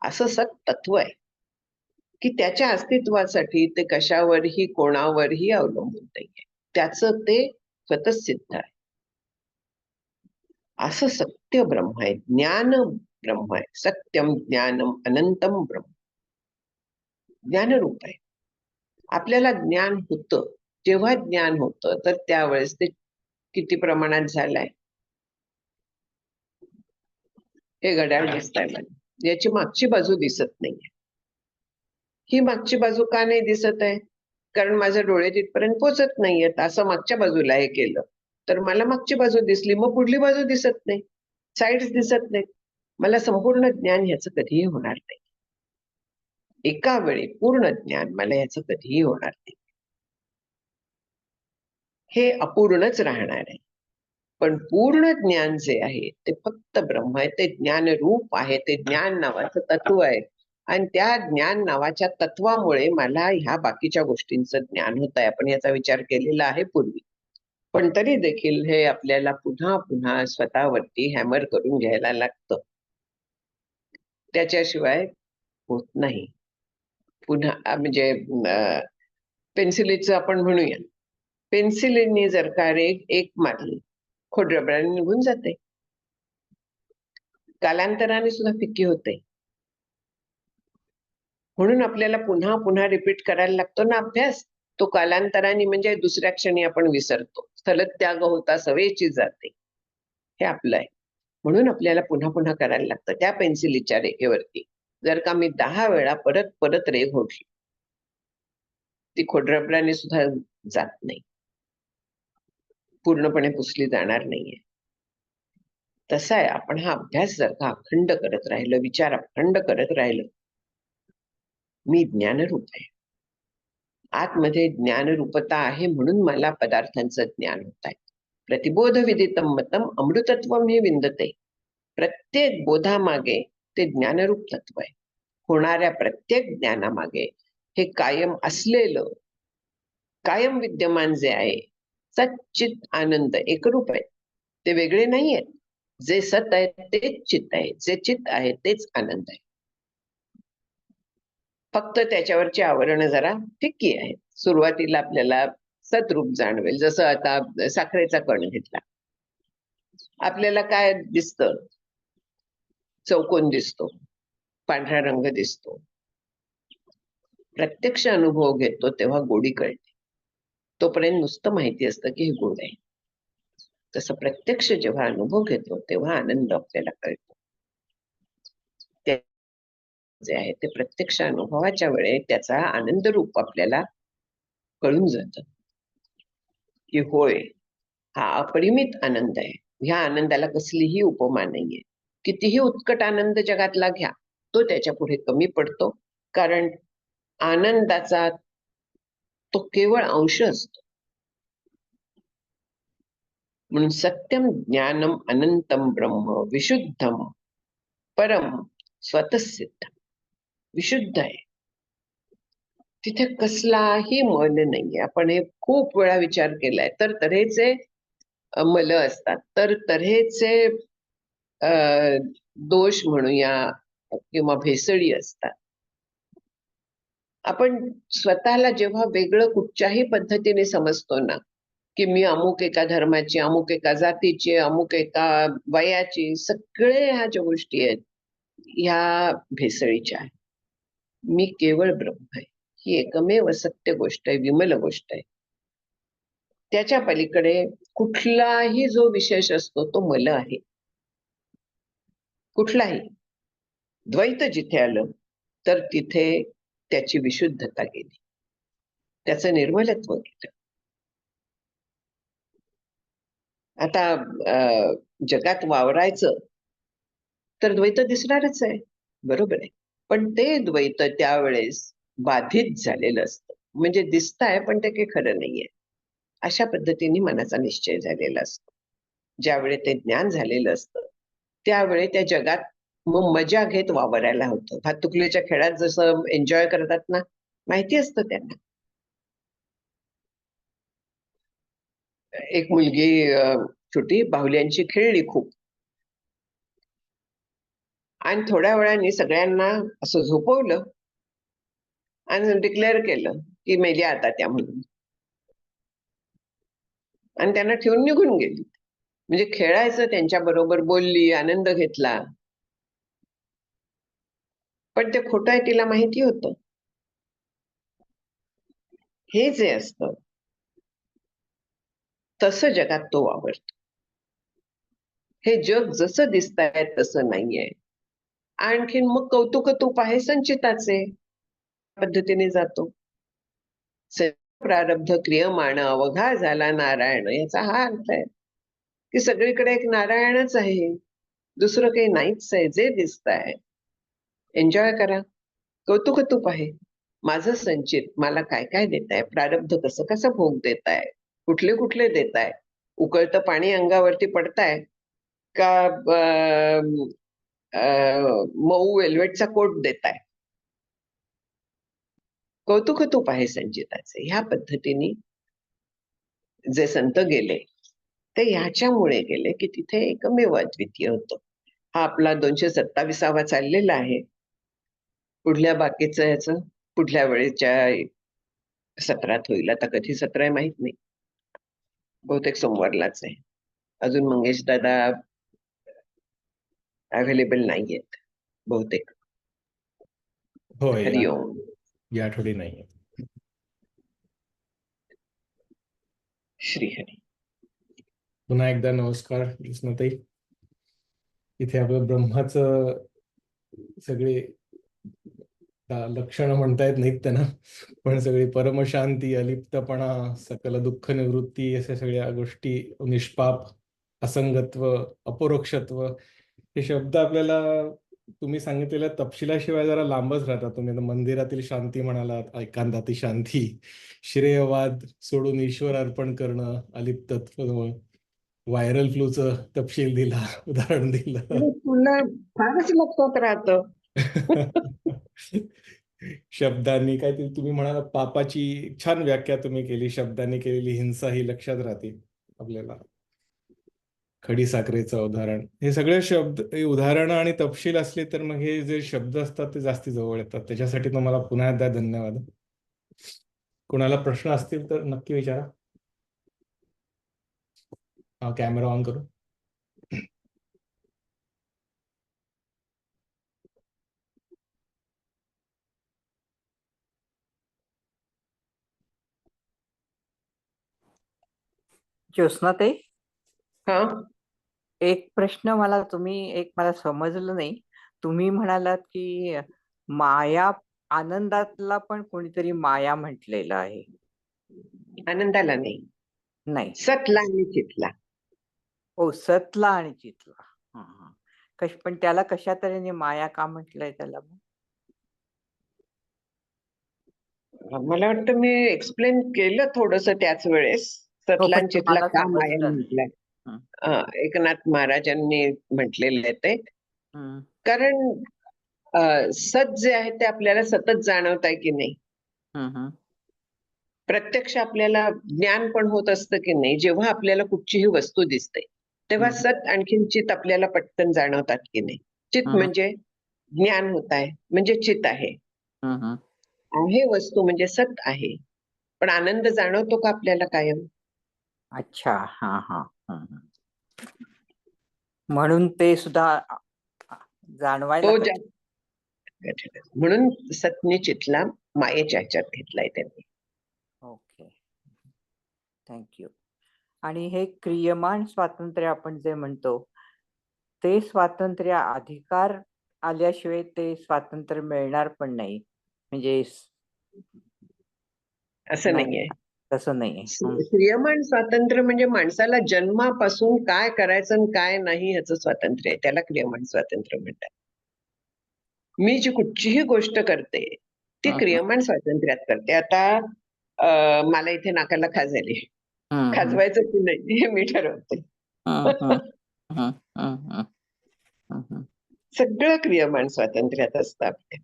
असं सत तत्व आहे की त्याच्या अस्तित्वासाठी ते कशावरही कोणावरही अवलंबून नाहीये. त्याचं ते स्वतःच सिद्ध आहे. असं सत्य ब्रह्म आहे, ज्ञान ब्रह्म आहे. सत्यम ज्ञानम अनंतम ब्रह्म. ज्ञानरूप आहे. आपल्याला ज्ञान होतं. जेव्हा ज्ञान होतं तर त्यावेळेस ते किती प्रमाणात झालंय? हे घड्याळ दिसतंय मला. याची मागची बाजू दिसत नाहीये. ही मागची बाजू का नाही दिसत आहे? कारण माझे डोळे तिथपर्यंत पोहोचत नाहीयेत. असं मागच्या बाजूला हे केलं तर मला मागची बाजू दिसली, मग पुढली बाजू दिसत नाही, साईड्स दिसत नाहीत. मला संपूर्ण ज्ञान ह्याचं कधीही होणार नाही. एका वेळी पूर्ण ज्ञान मला ह्याचं कधीही होणार नाही. हे अपूर्णच राहणार आहे. पण पूर्ण ज्ञान जे आहे ते फक्त ब्रह्म आहे. ते ज्ञान रूप आहे. ते ज्ञान नावाचं तत्व आहे. आणि त्या ज्ञान नावाच्या तत्वामुळे मला ह्या बाकीच्या गोष्टींचं ज्ञान होत आहे. आपण याचा विचार केलेला आहे पूर्वी. पण तरी देखील हे आपल्याला पुन्हा पुन्हा स्वतःवरती हॅमर करून घ्यायला लागतं. त्याच्याशिवाय होत नाही. पुन्हा म्हणजे पेन्सिलीचं आपण म्हणूया. पेन्सिलीने जर का रेघ एक मारली, खोडरबराने निघून जाते. कालांतराने सुद्धा फिक्की होते. म्हणून आपल्याला पुन्हा पुन्हा रिपीट करायला लागतो ना अभ्यास. तो कालांतराने म्हणजे दुसऱ्या क्षणी आपण विसरतो. स्थलत्याग होता सवेची जाते. हे आपलं आहे. म्हणून आपल्याला पुन्हा पुन्हा करायला लागतं. त्या पेन्सिलीच्या रेघेवरती जर का मी 10 वेळा परत परत रेघ ओढली, ती खोडरबराने सुद्धा जात नाही. पूर्णपणे पुसली जाणार नाहीये. तसा आहे, आपण हा अभ्यास जर का अखंड करत राहिलं, विचार अखंड करत राहिलं, मी ज्ञानरूप आहे. आतमध्ये ज्ञानरूपता आहे म्हणून मला पदार्थांचं ज्ञान होत आहे. प्रतिबोध विदितम मतम अमृतत्वम हे विंदते. प्रत्येक बोधामागे ते ज्ञानरूप तत्व आहे. होणाऱ्या प्रत्येक ज्ञानामागे हे कायम असलेलं, कायम विद्यमान जे आहे, सच्चित आनंद एकरूप आहे. ते वेगळे नाही आहेत. जे सत आहे तेच चित्त आहे, जे चित्त आहे तेच आनंद आहे. फक्त त्याच्यावरची आवरणं जरा फिक्की आहेत. सुरुवातीला आपल्याला सतरूप जाणवेल. जसं आता साखरेचा कण घेतला, आपल्याला काय दिसतं? चौकोन दिसतो, पांढरा रंग दिसतो. प्रत्यक्ष अनुभव घेतो तेव्हा गोडी कळते. तोपर्यंत नुसतं माहिती असतं की हे गोड आहे. तसं प्रत्यक्ष जेव्हा अनुभव घेतो तेव्हा आनंद आपल्याला कळतो. ते जे आहे ते प्रत्यक्ष अनुभवाच्या वेळेस त्याचा आनंद रूप आपल्याला कळून जातं की होय, हा अपरिमित आनंद आहे. ह्या आनंदाला कसलीही उपमा नाहीये. कितीही उत्कट आनंद जगातला घ्या, तो त्याच्या पुढे कमी पडतो. कारण आनंदाचा तो केवळ अंश असतो. म्हणून सत्यम ज्ञानम अनंतम ब्रह्म विशुद्धम परम स्वतःसिद्ध. विशुद्ध आहे. तिथे कसलाही मल नाहीये. आपण हे खूप वेळा विचार केलाय. तर तऱ्हेचे मल असतात. तर तऱ्हेचे दोष म्हणूया किंवा भेसळी असतात. आपण स्वतःला जेव्हा वेगळं कुठच्याही पद्धतीने समजतो ना, की मी अमुक एका धर्माची, अमुक एका जातीची, अमुक एका वयाची, सगळे ह्या ज्या गोष्टी आहेत, ह्या भेसळीच्या आहेत. मी केवळ ब्रह्म आहे. ही एकमेव सत्य गोष्ट आहे, विमल गोष्ट आहे. त्याच्या पलीकडे कुठलाही जो विशेष असतो तो मल आहे. कुठलाही द्वैत जिथे आलं तर तिथे त्याची विशुद्धता गेली, त्याचं निर्मलत्व गेलं. आता जगात वावरायचं तर द्वैत दिसणारच आहे, बरोबर आहे. पण ते द्वैत त्यावेळेस बाधित झालेलं असतं, म्हणजे दिसतंय पण ते काही खरं नाहीये, अशा पद्धतीने मनाचा निश्चय झालेला असतो. ज्यावेळी ते ज्ञान झालेलं असतं त्यावेळी त्या जगात मग मजा घेत वावरायला होतं. भातुकलीच्या खेळात जसं एन्जॉय करतात ना, माहिती असतं त्यांना. एक मुलगी छोटी बाहुल्यांची खेळली खूप, आणि थोड्या वेळाने सगळ्यांना असं झोपवलं आणि डिक्लेअर केलं की मेल्या आता त्या म्हणून, आणि त्यांना ठेवून निघून गेली. म्हणजे खेळायचं, त्यांच्या बरोबर बोलली, आनंद घेतला, पण ते खोटं आहे तिला माहिती होतं. हे जे असतं तसं जगात तो वावरतो. हे जग जसं दिसतंय तसं नाहीये. आणखीन मग कौतुक तूप आहे संचिताचे, पद्धतीने जातो. प्रारब्ध क्रियमाण अवघा झाला नारायण, याचा हा अर्थ आहे की सगळीकडे एक नारायणच आहे, दुसरं काही नाहीच आहे. जे दिसतंय एन्जॉय करा, कौतुक तूप आहे. माझं संचित मला काय काय देताय, प्रारब्ध कसं कसं भोग देताय, कुठले कुठले देताय, उकळतं पाणी अंगावरती पडताय का मऊ वेल्वेटचा कोट देताय. कौतुक तूप आहे संचिताचे. ह्या पद्धतीने जे संत गेले ते ह्याच्यामुळे गेले की तिथे एकमेव अद्वितीय होतं. हा आपला 227वा चाललेला आहे. पुढल्या बाकीचं ह्याचं पुढल्या वेळेच्या सत्रात होईल. आता कधी सत्र आहे माहित नाही, बहुतेक सोमवारलाच आहे. अजून मंगेश दादा अवेलेबल नाहीयेत बहुतेक. हो, हरिओम. या आठवडी नाही. श्रीहरी. पुन्हा एकदा नमस्कार ज्योत्स्नाताई. इथे आपलं ब्रह्माचं सगळे लक्षणं म्हणता येत नाहीत त्यांना, पण सगळी परमशांती, अलिप्तपणा, सकल दुःख निवृत्ती, अशा सगळ्या गोष्टी, निष्पाप, असंगत्व, अपरोक्षत्व, हे शब्द आपल्याला तुम्ही सांगितलेल्या तपशिलाशिवाय जरा लांबच राहतात. तुम्ही मंदिरातील शांती म्हणालात, एकांताती शांती, श्रेयवाद सोडून ईश्वर अर्पण करणं, अलिप्तत्व, व्हायरल फ्लूचं तपशील दिला, उदाहरण दिलं. तुला फारच लक्षात राहतं. शब्दांनी काय ते तुम्ही म्हणाला, पापाची छान व्याख्या तुम्ही केली. शब्दांनी केलेली हिंसा ही लक्षात राहते आपल्याला. खडी साखरेचं उदाहरण, हे सगळे शब्द, उदाहरणं आणि तपशील असले तर मग हे जे शब्द असतात ते जास्ती जवळ येतात. त्याच्यासाठी तुम्हाला पुन्हा एकदा धन्यवाद. कोणाला प्रश्न असतील तर नक्की विचारा. कॅमेरा ऑन करू. ज्योत्स्नाताई, हा, एक प्रश्न मला मला समजलं नाही. तुम्ही म्हणालात की माया, आनंदातला पण कोणीतरी माया म्हटलेलं आहे. आनंदाला नाही, नाही, सतला आणि चितला. ओ सतला आणि चितला. पण त्याला कशा तऱ्हेने माया का म्हटलंय त्याला? मला वाटतं मी एक्सप्लेन केलं थोडस त्याच वेळेस. हो, सतला पण आणि चितला तुम्हाला का माया समजलं नाही. म्हटलंय. एकनाथ महाराजांनी म्हटलेलं आहे ते. कारण सत जे आहे ते आपल्याला सतत जाणवत आहे की नाही, प्रत्यक्ष आपल्याला ज्ञान पण होत असतं की नाही. जेव्हा आपल्याला कुठचीही वस्तू दिसते तेव्हा सत आणखीन चित आपल्याला पटकन जाणवतात की नाही. चित म्हणजे ज्ञान होत आहे, म्हणजे चित आहे. आहे वस्तू म्हणजे सत आहे. पण आनंद जाणवतो का आपल्याला कायम? अच्छा, हा हा. म्हणून ते सुद्धा जाणवायला तो म्हणून सतने चितला मायेच्या ह्याच्यात घेतलाय त्यांनी. Okay, thank you. आणि हे क्रियमान स्वातंत्र्य आपण जे म्हणतो ते स्वातंत्र्य अधिकार आल्याशिवाय ते स्वातंत्र्य मिळणार पण नाही. म्हणजे असं नाही, नाहीये. तसं नाहीये. क्रियमान स्वातंत्र्य म्हणजे माणसाला जन्मापासून काय करायचं आणि काय नाही ह्याचं स्वातंत्र्य आहे. त्याला क्रियमान स्वातंत्र्य म्हणतात. मी जी कुठचीही गोष्ट करते ती क्रियमान स्वातंत्र्यात करते. आता मला इथे नाकाला खाज आली, खाजवायचं की नाही हे मी ठरवते. सगळं क्रियमान स्वातंत्र्यात असतं आपल्या.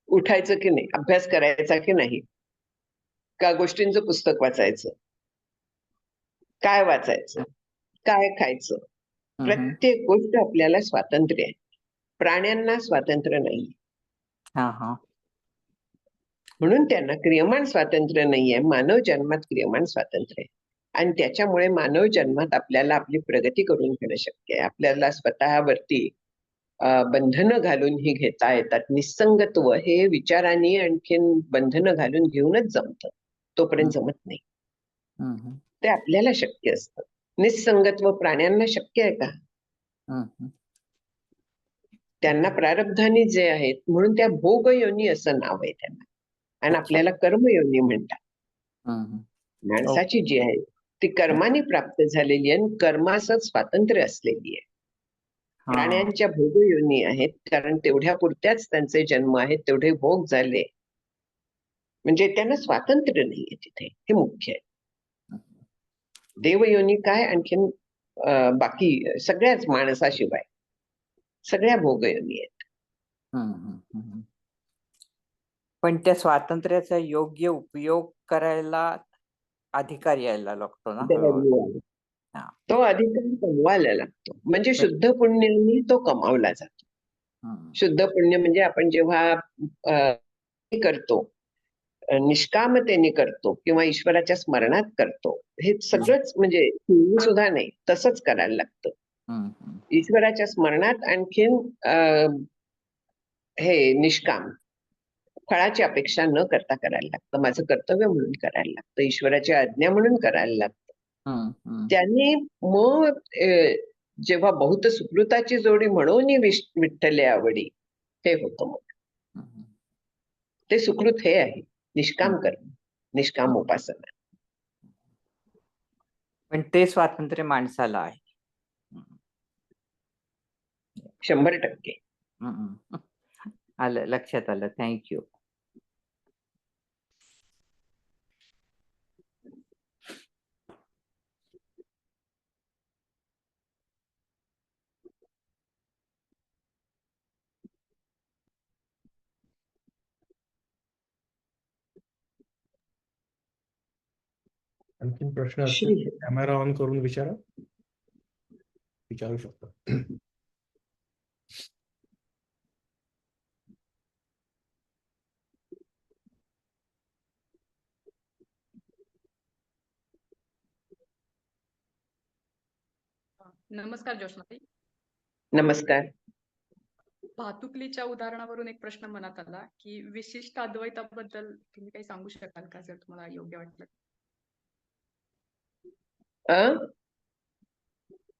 उठायचं की नाही, अभ्यास करायचा की नाही, का गोष्टींचं पुस्तक वाचायचं, काय वाचायचं, काय खायचं, प्रत्येक गोष्ट आपल्याला स्वातंत्र्य आहे. प्राण्यांना स्वातंत्र्य नाही, म्हणून त्यांना क्रियमान स्वातंत्र्य नाहीये. मानव जन्मात क्रियमान स्वातंत्र्य आहे आणि त्याच्यामुळे मानव जन्मात आपल्याला आपली प्रगती करून घेणं शक्य आहे. आपल्याला स्वतःवरती बंधनं घालून ही घेता येतात. निस्संगत्व हे विचारांनी आणखीन बंधनं घालून घेऊनच जमतं, तोपर्यंत जमत नाही. ते आपल्याला शक्य असतं. निस्संगत्व प्राण्यांना शक्य आहे का? त्यांना प्रारब्धानी जे आहेत म्हणून त्या भोगयोनी असं नाव आहे त्यांना, आणि आपल्याला कर्मयोनी म्हणतात. माणसाची जी आहे ती कर्माने प्राप्त झालेली आहे आणि कर्मासच स्वातंत्र्य असलेली आहे. प्राण्यांच्या भोगयोनी आहेत कारण तेवढ्या पुरत्याच त्यांचे जन्म आहेत, तेवढे भोग झाले, म्हणजे त्यांना स्वातंत्र्य नाहीये तिथे. हे मुख्य आहे. देवयोनी काय, आणखीन बाकी सगळ्याच माणसाशिवाय सगळ्या भोगयोनी आहेत. पण त्या स्वातंत्र्याचा योग्य उपयोग करायला अधिकार यायला लागतो ना. तो अधिकार कमवायला लागतो, म्हणजे शुद्ध पुण्याने तो कमावला जातो. शुद्ध पुण्य म्हणजे आपण जेव्हा करतो, निष्कामतेने करतो किंवा ईश्वराच्या स्मरणात करतो, हे सगळंच म्हणजे सुद्धा नाही, तसंच करायला लागतं. ईश्वराच्या स्मरणात आणखीन हे निष्काम फळाची अपेक्षा न करता करायला लागतं. माझं कर्तव्य म्हणून करायला लागतं, ईश्वराची आज्ञा म्हणून करायला लागतं. त्याने मग जेव्हा बहुत सुकृताची जोडी म्हणून विठ्ठले आवडी हे होतं. मग ते सुकृत हे आहे, निष्काम कर्म, निष्काम उपासना. पण ते स्वातंत्र्य माणसाला आहे. 100%. आलं, लक्षात आलं. थँक्यू. आणखीन प्रश्न असतील कॅमेरा ऑन करून विचारू शकतो. नमस्कार ज्योत्स्नाताई. नमस्कार. भातुकलीच्या उदाहरणावरून एक प्रश्न मनात आला की विशिष्ट अद्वैताबद्दल तुम्ही काही सांगू शकाल का, जर तुम्हाला योग्य वाटलं?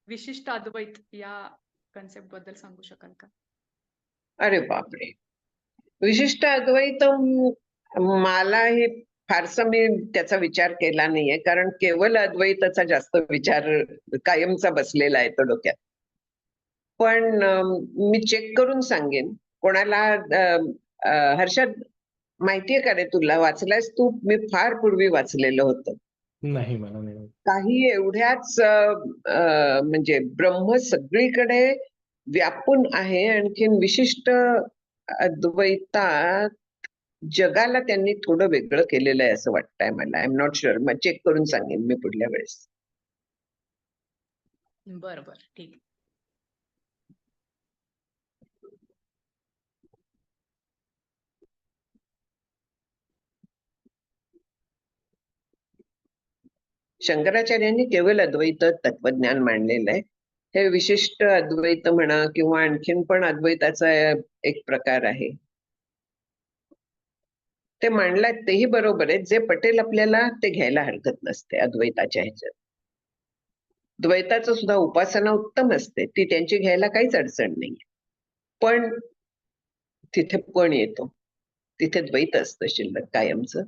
विशिष्ट अद्वैत या कन्सेप्ट बद्दल सांगू शकाल का? अरे बापरे, विशिष्ट अद्वैत मला हे फारसं मी त्याचा विचार केला नाहीये, कारण केवळ अद्वैताचा जास्त विचार कायमचा बसलेला आहे तो डोक्यात. पण मी चेक करून सांगेन कोणाला. हर्षद, माहितीये का रे तुला, वाचलायस तू? मी फार पूर्वी वाचलेलं होतं. नाही, मला नाही. काही एवढ्याच म्हणजे ब्रह्म सगळीकडे व्यापून आहे. आणखीन विशिष्ट अद्वैतात जगाला त्यांनी थोडं वेगळं केलेलं आहे असं वाटतंय मला. I am not sure. मग चेक करून सांगेन मी पुढल्या वेळेस. बरं बरं, ठीक. शंकराचार्यांनी केवळ अद्वैत तत्वज्ञान मांडलेलं आहे. हे विशिष्ट अद्वैत म्हणा किंवा आणखीन पण अद्वैताचा एक प्रकार आहे, ते मांडलात तेही बरोबर आहे. जे पटेल आपल्याला ते घ्यायला हरकत नसते अद्वैताच्या ह्याच्यात. द्वैताचं सुद्धा उपासना उत्तम असते, ती त्यांची घ्यायला काहीच अडचण नाही. पण तिथे पण येतो, तिथे द्वैत असतं शिल्लक कायमचं.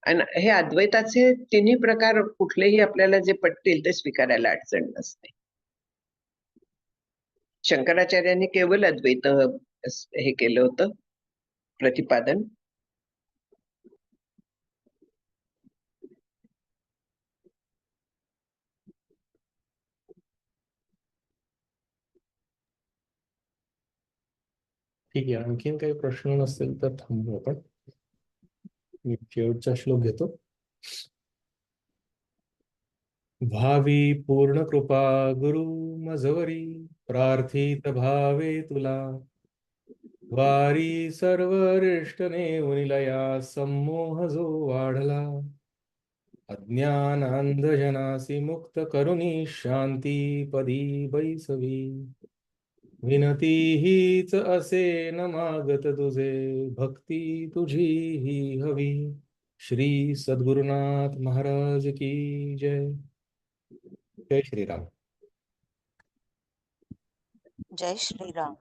आणि हे अद्वैताचे तिन्ही प्रकार कुठलेही आपल्याला जे पटतील ते स्वीकारायला अडचण नसते. शंकराचार्यांनी केवळ अद्वैत हे केलं होतं प्रतिपादन. ठीक आहे, आणखीन काही प्रश्न नसेल तर थांबू आपण. मी शेवटचा श्लोक घेतो. भावी पूर्ण कृपा गुरु मजवरी, प्रार्थित भावे तुला. वारी सर्व रिष्टने उनिलया, संमोह जो वाढला. अज्ञान अंधजनासी मुक्त करुणी, शांती पदी बैसवी. विनती हीच असे न मागत तुझे, भक्ती तुझी ही हवी. श्री सद्गुरुनाथ महाराज की जय. जय श्रीराम. जय श्रीराम.